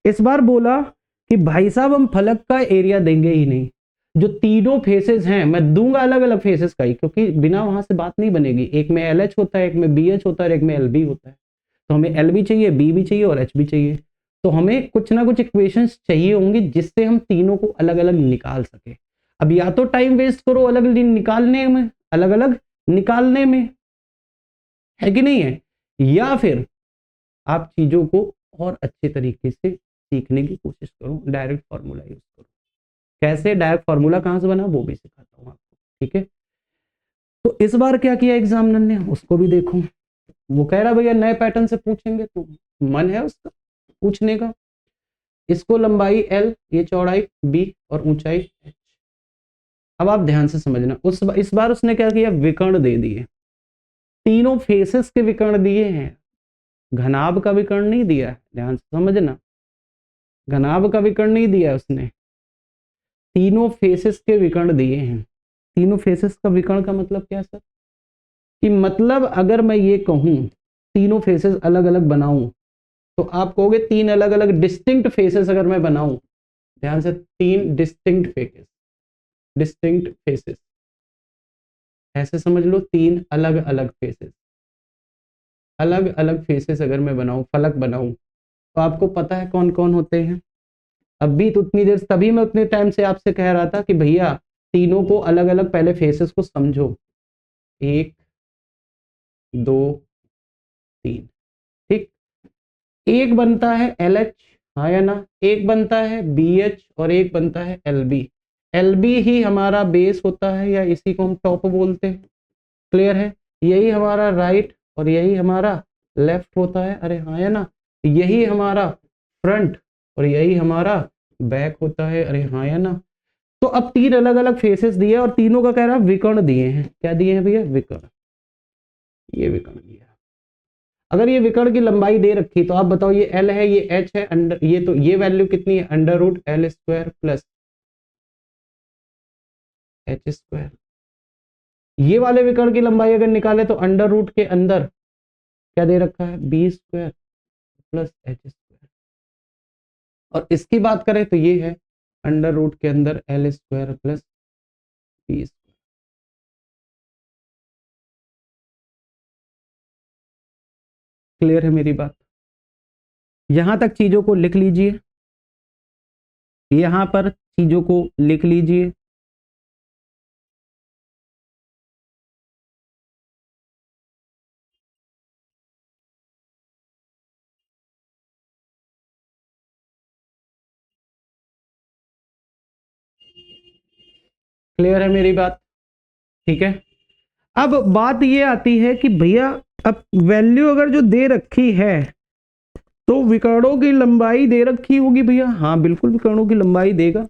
इस बार बोला कि भाई साहब हम फलक का एरिया देंगे ही नहीं, जो तीनों फेसेस हैं मैं दूंगा अलग अलग फेसेस का ही, क्योंकि बिना वहां से बात नहीं बनेगी। एक में एल एच होता है, एक में बी एच होता है, एक में एल बी होता है, तो हमें एल भी चाहिए, बी भी चाहिए और एच भी चाहिए। तो हमें कुछ ना कुछ इक्वेशंस चाहिए होंगी जिससे हम तीनों को अलग अलग निकाल सके। अब या तो टाइम वेस्ट करो अलग अलग निकालने में, अलग अलग, निकालने में, है कि नहीं है, या फिर आप चीजों को और अच्छे तरीके से सीखने की कोशिश करो, डायरेक्ट फॉर्मूला यूज करो। कैसे डायरेक्ट फॉर्मूला कहां से बना वो भी सिखाता हूं आपको, ठीक है। तो इस बार क्या किया एग्जामिनर ने, उसको भी देखो। वो कह रहा भैया नए पैटर्न से पूछेंगे, तो मन है उसका पूछने का। इसको लंबाई L, ये चौड़ाई B और ऊंचाई H। अब आप ध्यान से समझना, इस बार उसने क्या किया, विकर्ण दे दिए, तीनों फेसेस के विकर्ण दिए हैं, घनाभ का विकर्ण नहीं दिया। ध्यान से समझना, घनाभ का विकर्ण नहीं दिया उसने, तीनों फेसेस के विकर्ण दिए हैं। तीनों फेसेस का विकर्ण का मतलब क्या सर, कि मतलब अगर मैं ये कहूं तीनों फेसेस अलग अलग बनाऊं, तो आप कहोगे तीन अलग अलग डिस्टिंक्ट फेसेस अगर मैं बनाऊं, ध्यान से, तीन डिस्टिंक्ट फेसेस, ऐसे समझ लो, तीन अलग अलग फेसेस, अलग अलग फेसेस अगर मैं बनाऊं, फलक बनाऊं, तो आपको पता है कौन कौन होते हैं। अभी तो उतनी देर, तभी मैं उतने टाइम से आपसे कह रहा था कि भैया तीनों को अलग अलग पहले फेसेस को समझो, 1 2 3, ठीक। एक बनता है LH, हाँ या ना, एक बनता है BH और एक बनता है LB। LB ही हमारा बेस होता है, या इसी को हम टॉप बोलते हैं, क्लियर है। यही हमारा राइट और यही हमारा लेफ्ट होता है, अरे हाँ या ना। यही हमारा फ्रंट और यही हमारा बैक होता है, अरे हाँ या ना। तो अब तीन अलग अलग फेसेस दिए और तीनों का कह रहा है विकर्ण दिए हैं। क्या दिए हैं भैया, विकर्ण, ये विकर्ण दिया। अगर ये विकर्ण की लंबाई दे रखी, तो आप बताओ ये L है, ये H है, अंडर ये, तो ये वैल्यू कितनी है, √L² प्लस H²। ये वाले विकर्ण की लंबाई अगर निकाले तो अंडर रूट के अंदर क्या दे रखा है, B² प्लस H²। और इसकी बात करें तो ये है अंडर रूट के अंदर L² प्लस B²। क्लियर है मेरी बात, यहां तक चीजों को लिख लीजिए, यहां पर चीजों को लिख लीजिए। क्लियर है मेरी बात, ठीक है। अब बात ये आती है कि भैया अब वैल्यू अगर जो दे रखी है, तो विकर्णों की लंबाई दे रखी होगी भैया, हाँ बिल्कुल विकर्णों की लंबाई देगा।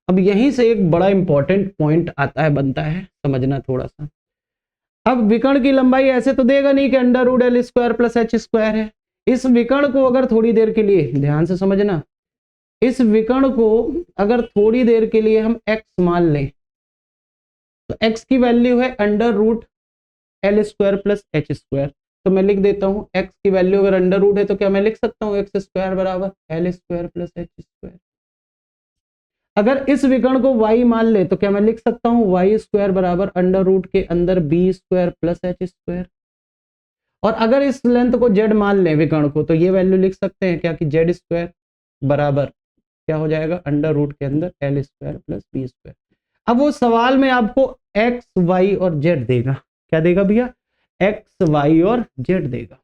अब यहीं से एक बड़ा इंपॉर्टेंट पॉइंट आता है, बनता है, समझना थोड़ा सा। अब विकर्ण की लंबाई ऐसे तो देगा नहीं कि √L² प्लस H² है। इस विकर्ण को अगर थोड़ी देर के लिए, ध्यान से समझना, इस विकर्ण को अगर थोड़ी देर के लिए हम x मान लें, तो x की वैल्यू है √L² प्लस H²। तो मैं लिख देता हूं x की वैल्यू अगर अंडर रूट है, तो क्या मैं लिख सकता हूं x² बराबर L² प्लस H²। अगर इस विकर्ण को y मान ले, तो क्या मैं लिख सकता हूं y² बराबर अंडर रूट के अंदर B² प्लस H²। और अगर इस लेंथ को z मान लें विकर्ण को, तो ये वैल्यू लिख सकते हैं क्या, कि Z² बराबर क्या हो जाएगा, अंडर रूट के अंदर L² प्लस B²। अब वो सवाल में आपको x, y और z देगा। क्या देगा भैया, x, y और z देगा,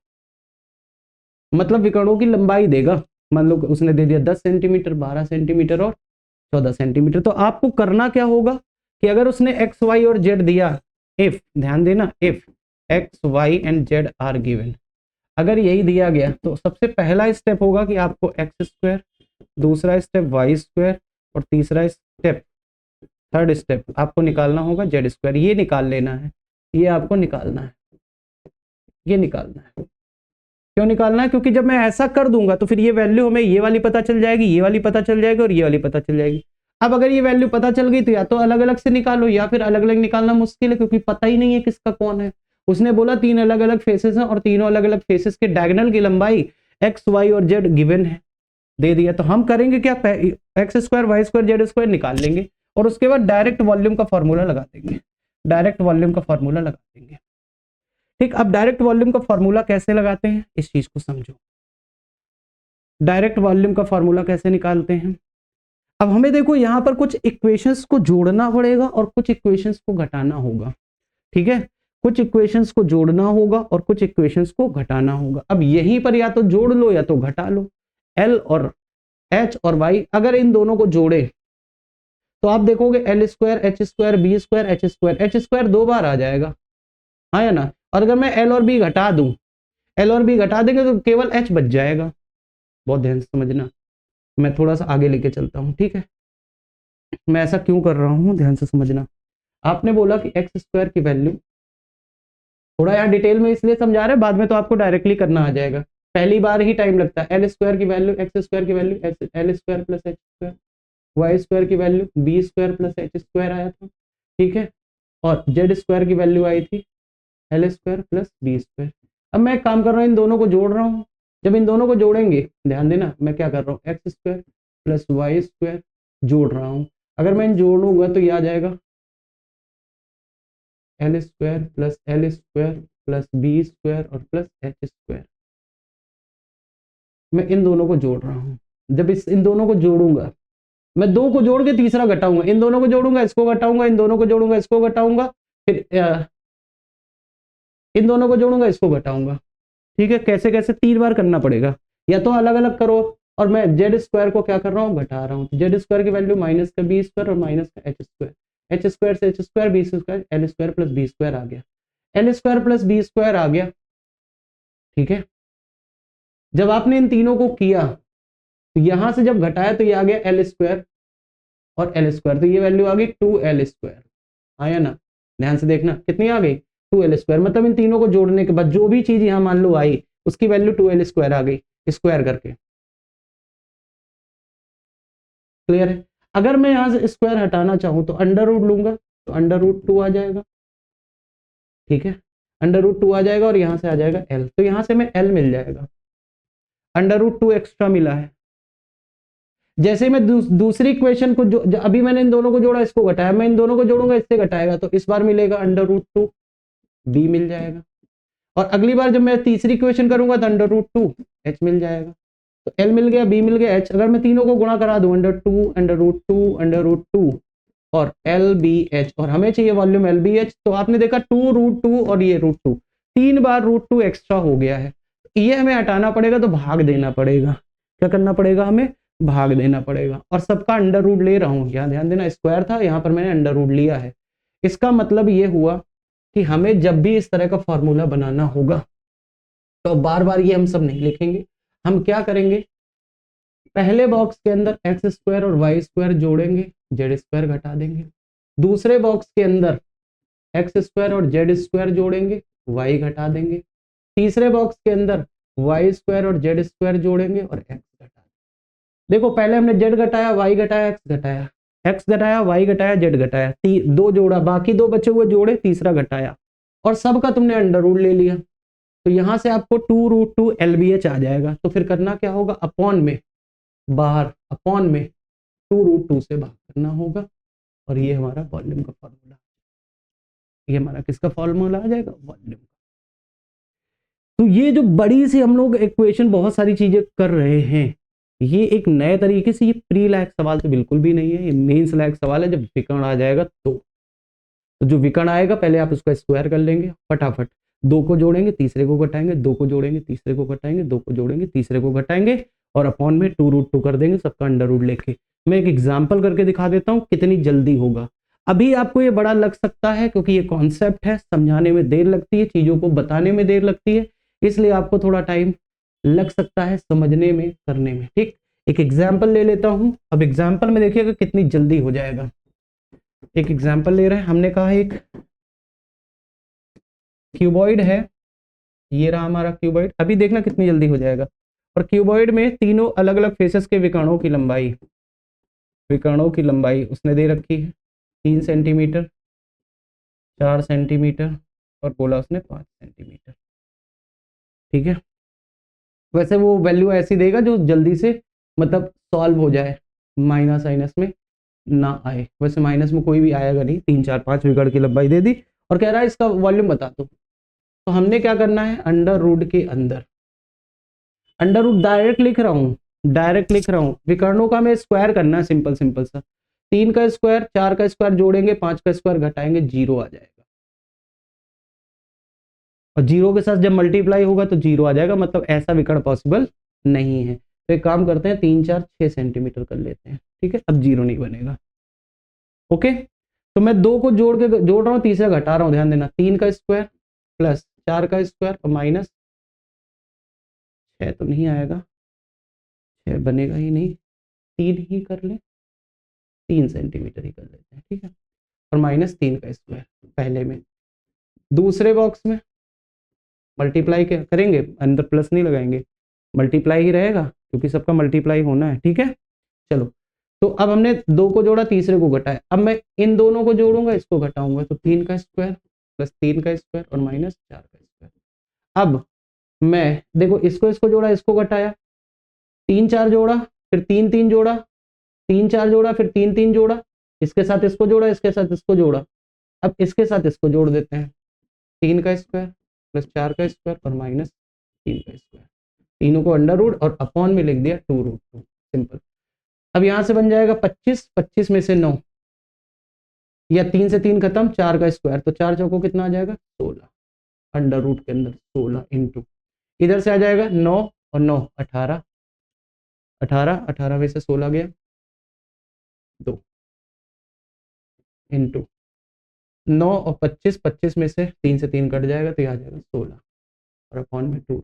मतलब विकर्णों की लंबाई देगा। मान लो उसने दे दिया 10 सेंटीमीटर, 12 सेंटीमीटर और 14 सेंटीमीटर। तो आपको करना क्या होगा कि अगर उसने x, y और z दिया, इफ, ध्यान देना, if x, y and z are given, अगर यही दिया गया, तो सबसे पहला स्टेप होगा कि आपको x², दूसरा स्टेप y² और तीसरा स्टेप, थर्ड स्टेप आपको निकालना होगा Z²। ये निकाल लेना है, ये आपको निकालना है, ये निकालना है। क्यों निकालना है, क्योंकि जब मैं ऐसा कर दूंगा तो फिर ये वैल्यू हमें ये वाली पता चल जाएगी, ये वाली पता चल जाएगी और ये वाली पता चल जाएगी। अब अगर ये वैल्यू पता चल गई, तो या तो अलग अलग से निकालो, या फिर अलग अलग निकालना मुश्किल है, क्योंकि पता ही नहीं है किसका कौन है। उसने बोला तीन अलग अलग फेसेस हैं और तीनों अलग अलग फेसेस के डायगोनल की लंबाई x, y और z गिवन है, दे दिया। तो हम करेंगे क्या, x², y² z² निकाल लेंगे और उसके बाद डायरेक्ट वॉल्यूम का फॉर्मूला लगा देंगे, डायरेक्ट वॉल्यूम का फॉर्मूला लगा देंगे, ठीक। अब डायरेक्ट वॉल्यूम का फॉर्मूला कैसे लगाते हैं, इस चीज को समझो। डायरेक्ट वॉल्यूम का फॉर्मूला कैसे निकालते हैं, अब हमें देखो यहां पर कुछ इक्वेशंस को जोड़ना पड़ेगा और कुछ इक्वेशंस को घटाना होगा, ठीक है। कुछ इक्वेशंस को जोड़ना होगा और कुछ इक्वेशंस को घटाना होगा। अब यहीं पर या तो जोड़ लो या तो घटा लो। एल और एच और वाई अगर इन दोनों को जोड़े तो आप देखोगे L square H square B square H square 2 बार आ जाएगा, हाँ या ना। और अगर मैं एल और बी घटा दूं, एल और बी घटा देंगे तो केवल एच बच जाएगा। बहुत ध्यान से समझना, मैं थोड़ा सा आगे लेके चलता हूं, ठीक है। मैं ऐसा क्यों कर रहा हूं, ध्यान से समझना। आपने बोला कि एक्स स्क्वायर की वैल्यू, थोड़ा यहाँ डिटेल में इसलिए समझा रहे हैं, बाद में तो आपको डायरेक्टली करना आ जाएगा, पहली बार ही टाइम लगता है। एल स्क्वायर की वैल्यू एक्स स्क्वायर की value L square plus H square, Y square की value B square plus H square आया था, ठीक है। और जेड स्क्वायर की वैल्यू आई थी L square plus B square. अब मैं एक काम कर रहा हूँ, इन दोनों को जोड़ रहा हूँ। जब इन दोनों को जोड़ेंगे, ध्यान देना मैं क्या कर रहा हूँ, X square plus Y square जोड़ रहा हूँ। अगर मैं इन जोड़ूंगा तो ये आ जाएगा L square plus B square और प्लस एच स्क्वायर। मैं इन दोनों को जोड़ रहा हूँ। जब इन दोनों को जोड़ूंगा, मैं दो को जोड़ के तीसरा घटाऊंगा, इन दोनों को जोड़ूंगा इसको घटाऊंगा, इन दोनों को जोड़ूंगा इसको घटाऊंगा, फिर इन दोनों को जोड़ूंगा इसको घटाऊंगा, ठीक है। कैसे कैसे 3 बार करना पड़ेगा, या तो अलग अलग करो। और मैं जेड स्क्वायर को क्या कर रहा हूँ, घटा रहा हूँ। जेड स्क्वायर की वैल्यू माइनस का बी स्क्वायर और माइनस का एच स्क्वायर से H square B square L square plus B square आ गया, L square plus B square आ गया, ठीक है। जब आपने इन तीनों को किया तो यहां से जब घटाया तो ये आ गया एल स्क्वायर और एल स्क्वायर, तो ये वैल्यू आ गई 2 एल स्क्वायर, आया ना। ध्यान से देखना कितनी आ गई, 2 एल स्क्वायर। मतलब इन तीनों को जोड़ने के बाद जो भी चीज यहाँ मान लो आई, उसकी वैल्यू 2 एल स्क्वायर आ गई, स्क्वायर करके। क्लियर है। अगर मैं यहां से स्क्वायर हटाना चाहूं तो अंडर रूट लूंगा, तो अंडर रूट 2 आ जाएगा, ठीक है। अंडर रूट 2 आ जाएगा और यहां से आ जाएगा एल, तो यहां से मैं एल मिल जाएगा। अंडर रूट 2 एक्स्ट्रा मिला है। जैसे मैं दूसरी इक्वेशन को जो अभी मैंने इन दोनों को जोड़ा इसको घटाया, मैं इन दोनों को जोड़ूंगा इससे घटाएगा, तो इस बार मिलेगा अंडर रूट 2 बी मिल जाएगा। और अगली बार जब मैं तीसरी इक्वेशन करूंगा तो अंडर रूट 2 एच मिल जाएगा। तो एल मिल गया, बी मिल गया, एच। अगर मैं तीनों को गुणा करा दूं, अंडर रूट टू और एल बी एच, और हमें चाहिए वॉल्यूम एल बी एच, तो आपने देखा 2 रूट 2 और ये रूट 2, 3 बार रूट 2 एक्स्ट्रा हो गया है। ये हमें हटाना पड़ेगा, तो भाग देना पड़ेगा। क्या करना पड़ेगा, हमें भाग देना पड़ेगा। और सबका अंडर रूट ले रहा हूं, यहाँ ध्यान देना, स्क्वायर था यहाँ पर मैंने अंडर रूट लिया है। इसका मतलब ये हुआ कि हमें जब भी इस तरह का फॉर्मूला बनाना होगा तो बार बार ये हम सब नहीं लिखेंगे। हम क्या करेंगे, पहले बॉक्स के अंदर एक्स स्क्वायर और वाई स्क्वायर जोड़ेंगे, जेड स्क्वायर घटा देंगे। दूसरे बॉक्स के अंदर एक्स स्क्वायर और जेड स्क्वायर जोड़ेंगे, वाई घटा देंगे। तीसरे बॉक्स के अंदर वाई स्क्वायर और जेड स्क्वायर जोड़ेंगे और एक्स घटा देंगे। देखो पहले हमने जेड घटाया, वाई घटाया, एक्स घटाया, एक्स घटाया, वाई घटाया, जेड घटाया, दो जोड़ा, बाकी दो बचे हुए जोड़े, तीसरा घटाया, और सबका तुमने अंडर रूट ले लिया। तो यहां से आपको 2 रूट 2 LBH आ जाएगा। तो फिर करना क्या होगा, अपॉन में बाहर, अपॉन में 2 रूट 2 से भाग करना होगा, और ये हमारा वॉल्यूम का फॉर्मूला, ये हमारा किसका फॉर्मूला आ जाएगा, वॉल्यूम। तो ये जो बड़ी सी हम लोग इक्वेशन बहुत सारी चीजें कर रहे हैं, ये एक नए तरीके से, ये प्री लायक सवाल तो बिल्कुल भी नहीं है, ये मेंस लायक सवाल है। जब विकर्ण आ जाएगा तो जो विकर्ण आएगा पहले आप उसका स्क्वायर कर लेंगे फटाफट, दो को जोड़ेंगे तीसरे को घटाएंगे, दो को जोड़ेंगे तीसरे को घटाएंगे, दो को जोड़ेंगे तीसरे को घटाएंगे, और अपॉन में 2 रूट 2 कर देंगे, सबका अंडर रूट लेके। मैं एक एग्जाम्पल करके दिखा देता हूँ कितनी जल्दी होगा। अभी आपको ये बड़ा लग सकता है क्योंकि ये कॉन्सेप्ट है, समझाने में देर लगती है, चीजों को बताने में देर लगती है, इसलिए आपको थोड़ा टाइम लग सकता है समझने में, करने में, ठीक। एक एग्जाम्पल ले लेता हूं। अब एग्जाम्पल में देखिएगा कितनी जल्दी हो जाएगा। एक एग्जाम्पल ले रहे हैं, हमने कहा एक क्यूबॉइड है, ये रहा हमारा क्यूबॉइड। अभी देखना कितनी जल्दी हो जाएगा। और क्यूबॉइड में तीनों अलग अलग फेसेस के विकर्णों की लंबाई, उसने दे रखी है 3 सेंटीमीटर, 4 सेंटीमीटर, और बोला उसने 5 सेंटीमीटर, ठीक है। वैसे वो वैल्यू ऐसी देगा जो जल्दी से मतलब सॉल्व हो जाए, माइनस साइनस में ना आए। वैसे माइनस में कोई भी आएगा नहीं, 3 4 5 विकर्ण की लंबाई दे दी, और कह रहा है इसका वॉल्यूम बता दो। तो हमने क्या करना है, अंडर रूट के अंदर, अंडर रूट डायरेक्ट लिख रहा हूँ, विकर्णों का मैं स्क्वायर करना है, सिंपल सिंपल सा। 3 का स्क्वायर, 4 का स्क्वायर जोड़ेंगे, 5 का स्क्वायर घटाएंगे, 0 आ जाएगा। और जीरो के साथ जब मल्टीप्लाई होगा तो जीरो आ जाएगा, मतलब ऐसा विकर्ण पॉसिबल नहीं है। तो एक काम करते हैं, 3 4 6 सेंटीमीटर कर लेते हैं, ठीक है, अब जीरो नहीं बनेगा। ओके, तो मैं दो को जोड़ रहा हूँ, तीसरा घटा रहा हूँ, ध्यान देना, 3 का स्क्वायर प्लस 4 का स्क्वायर और माइनस 6 तो नहीं आएगा, 6 बनेगा ही नहीं, 3 ही कर ले, 3 सेंटीमीटर ही कर लेते हैं, ठीक है, और माइनस 3 का स्क्वायर पहले में। दूसरे बॉक्स में मल्टीप्लाई करेंगे, अंदर प्लस नहीं लगाएंगे, मल्टीप्लाई ही रहेगा क्योंकि सबका मल्टीप्लाई होना है, ठीक है। चलो, तो अब हमने दो को जोड़ा, तीसरे को घटाया, अब मैं इन दोनों को जोड़ूंगा, इसको घटाऊंगा, तो 3 का स्क्वायर प्लस 3 का स्क्वायर और माइनस 4 का स्क्वायर। अब मैं देखो, इसको जोड़ा, इसको घटाया, 3 4 जोड़ा, फिर 3 3 जोड़ा, 3 4 जोड़ा, फिर 3 3 जोड़ा, इसके साथ इसको जोड़ा, इसके साथ इसको जोड़ा, अब इसके साथ इसको जोड़ देते हैं, 3 का स्क्वायर प्लस 4 का स्क्वायर और माइनस 3 का स्क्वायर, तीनों को अंडर रूट और अपॉन में लिख दिया 2√2, सिंपल। अब यहां से बन जाएगा 25, 25 में से 9 या 3 से 3 खत्म, 4 का स्क्वायर, तो 4 चौको कितना आ जाएगा 16, अंडर रूट के अंदर 16 इंटू, इधर से आ जाएगा 9 और 9 18, 18 18 में से 16 गया 2 इंटू 9 और 25, 25 में से 3 से 3 कट जाएगा तो यह आ जाएगा 16 और अपॉन में 2,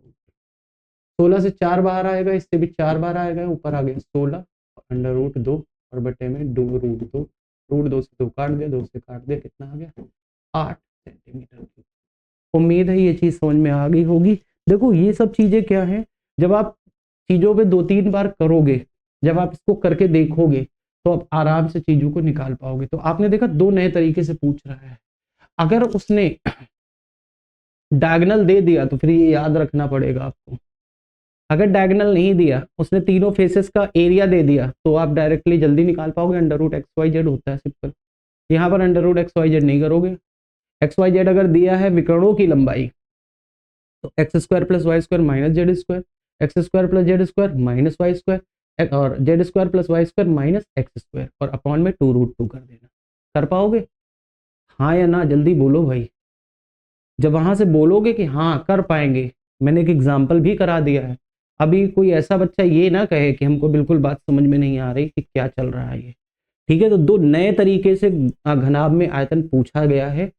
16 से 4 बाहर आएगा, इससे भी 4 बाहर आएगा, ऊपर आ गया 16 अंडर रूट 2 और बटे में 2√2, रूट 2 से 2 काट दिया, 2 से काट दिया, कितना आ गया 8 सेंटीमीटर। उम्मीद है ये चीज समझ में आ गई होगी। देखो ये सब चीजें क्या है, जब आप चीजों पे 2-3 बार करोगे, जब आप इसको करके देखोगे तो आप आराम से चीजों को निकाल पाओगे। तो आपने देखा 2 नए तरीके से पूछ रहा है, अगर उसने डायगोनल दे दिया तो फिर ये याद रखना पड़ेगा आपको, अगर डायगोनल नहीं दिया, उसने तीनों फेसेस का एरिया दे दिया, तो आप डायरेक्टली जल्दी निकाल पाओगे, under root X Y Z होता है सिंपल। यहाँ पर under root X Y Z नहीं करोगे, एक्स वाई जेड अगर दिया है विकर्णों की लंबाई, तो X square plus Y square minus Z square, X square plus Z square minus Y square और Z square plus Y square minus X square और अपॉन में 2√2 कर देना। कर पाओगे? हाँ या ना, जल्दी बोलो भाई। जब वहां से बोलोगे कि हाँ कर पाएंगे, मैंने एक एग्जाम्पल भी करा दिया है, अभी कोई ऐसा बच्चा ये ना कहे कि हमको बिल्कुल बात समझ में नहीं आ रही कि क्या चल रहा है ये, ठीक है। तो 2 नए तरीके से घनाभ में आयतन पूछा गया है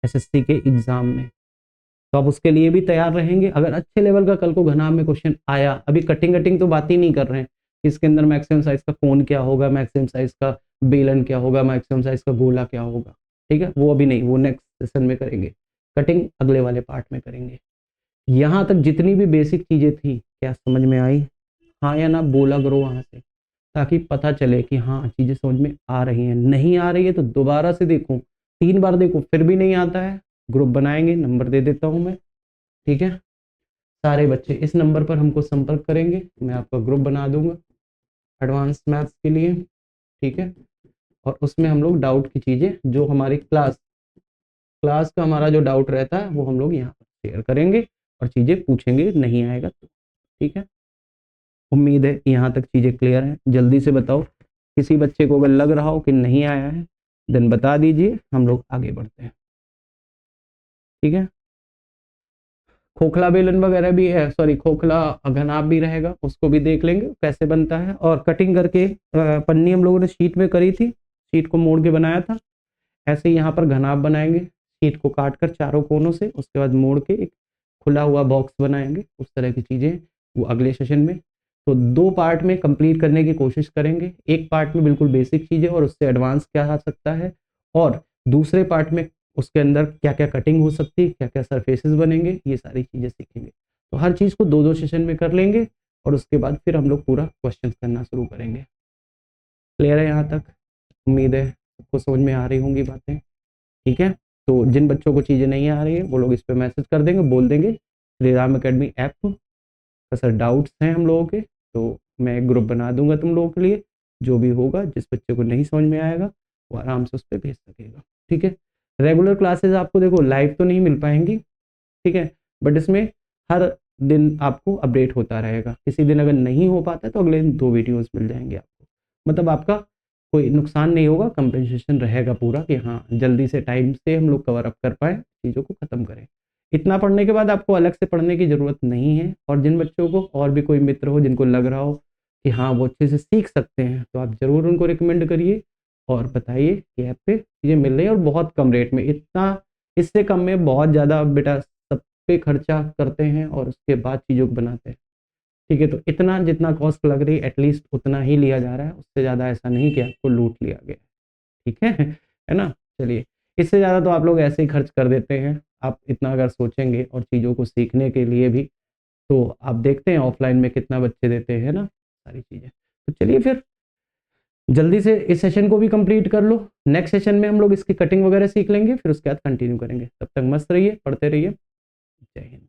एसएससी के एग्जाम में, तो आप उसके लिए भी तैयार रहेंगे। अगर अच्छे लेवल का कल को घनाभ में क्वेश्चन आया, अभी कटिंग कटिंग तो बात ही नहीं कर रहे हैं, इसके अंदर मैक्सिमम साइज का कोन क्या होगा, मैक्सिमम साइज का बेलन क्या होगा, मैक्सिमम साइज का गोला क्या होगा, ठीक है, वो अभी नहीं, वो नेक्स्ट सेशन में करेंगे, कटिंग अगले वाले पार्ट में करेंगे। यहाँ तक जितनी भी बेसिक चीजें थी, क्या समझ में आई? हाँ या ना बोला करो वहां से, ताकि पता चले कि हाँ चीजें समझ में आ रही हैं। नहीं आ रही है तो दोबारा से देखो, 3 बार देखो, फिर भी नहीं आता है, ग्रुप बनाएंगे, नंबर दे देता हूँ मैं, ठीक है। सारे बच्चे इस नंबर पर हमको संपर्क करेंगे, मैं आपका ग्रुप बना दूंगा एडवांस मैथ्स के लिए, ठीक है। और उसमें हम लोग डाउट की चीजें, जो हमारी क्लास का हमारा जो डाउट रहता है वो हम लोग यहाँ पर शेयर करेंगे और चीजें पूछेंगे, नहीं आएगा तो, ठीक है। उम्मीद है यहाँ तक चीजें क्लियर हैं। जल्दी से बताओ, किसी बच्चे को अगर लग रहा हो कि नहीं आया है देन बता दीजिए, हम लोग आगे बढ़ते हैं, ठीक है। खोखला बेलन वगैरह भी है, सॉरी खोखला घनाभ भी रहेगा, उसको भी देख लेंगे कैसे बनता है। और कटिंग करके पन्नी हम लोगों ने शीट में करी थी, शीट को मोड़ के बनाया था, ऐसे ही यहाँ पर घनाभ बनाएंगे, शीट को काट कर चारों कोनों से, उसके बाद मोड़ के एक खुला हुआ बॉक्स बनाएंगे, उस तरह की चीजें वो अगले सेशन में। तो 2 पार्ट में कंप्लीट करने की कोशिश करेंगे, एक पार्ट में बिल्कुल बेसिक चीजें और उससे एडवांस क्या आ सकता है, और दूसरे पार्ट में उसके अंदर क्या क्या कटिंग हो सकती है, क्या क्या सरफेसेस बनेंगे, ये सारी चीजें सीखेंगे। तो हर चीज को 2-2 सेशन में कर लेंगे और उसके बाद फिर हम लोग पूरा क्वेश्चन करना शुरू करेंगे। क्लियर है यहाँ तक? उम्मीद है सबको समझ में आ रही होंगी बातें, ठीक है। तो जिन बच्चों को चीजें नहीं आ रही है वो लोग इस पे मैसेज कर देंगे, बोल देंगे श्रीराम अकेडमी ऐप का सर डाउट्स हैं हम लोगों के, तो मैं एक ग्रुप बना दूंगा तुम लोगों के लिए, जो भी होगा जिस बच्चे को नहीं समझ में आएगा वो आराम से उस पर भेज सकेगा, ठीक है। रेगुलर क्लासेस आपको देखो लाइव तो नहीं मिल पाएंगी, ठीक है, बट इसमें हर दिन आपको अपडेट होता रहेगा। किसी दिन अगर नहीं हो पाता तो अगले दिन 2 वीडियोस मिल जाएंगे आपको, मतलब आपका कोई नुकसान नहीं होगा, कंपनसेशन रहेगा पूरा कि हाँ जल्दी से टाइम से हम लोग कवर अप कर पाए, चीज़ों को ख़त्म करें। इतना पढ़ने के बाद आपको अलग से पढ़ने की ज़रूरत नहीं है। और जिन बच्चों को और भी कोई मित्र हो जिनको लग रहा हो कि हाँ वो अच्छे से सीख सकते हैं, तो आप ज़रूर उनको रिकमेंड करिए और बताइए कि ऐप पे चीज़ें मिल रही हैं और बहुत कम रेट में। इतना इससे कम में बहुत ज़्यादा बेटा सब पे खर्चा करते हैं और उसके बाद चीज़ों को बनाते हैं। ठीक है, तो इतना जितना कॉस्ट लग रही है एटलीस्ट उतना ही लिया जा रहा है, उससे ज़्यादा ऐसा नहीं कि आपको लूट लिया गया। ठीक है ना? चलिए, इससे ज़्यादा तो आप लोग ऐसे ही खर्च कर देते हैं। आप इतना अगर सोचेंगे और चीज़ों को सीखने के लिए भी, तो आप देखते हैं ऑफ़लाइन में कितना बच्चे देते हैं ना, सारी चीज़ें। तो चलिए फिर जल्दी से इस सेशन को भी कंप्लीट कर लो। नेक्स्ट सेशन में हम लोग इसकी कटिंग वगैरह सीख लेंगे, फिर उसके बाद कंटिन्यू करेंगे। तब तक मस्त रहिए, पढ़ते रहिए। जय हिंद।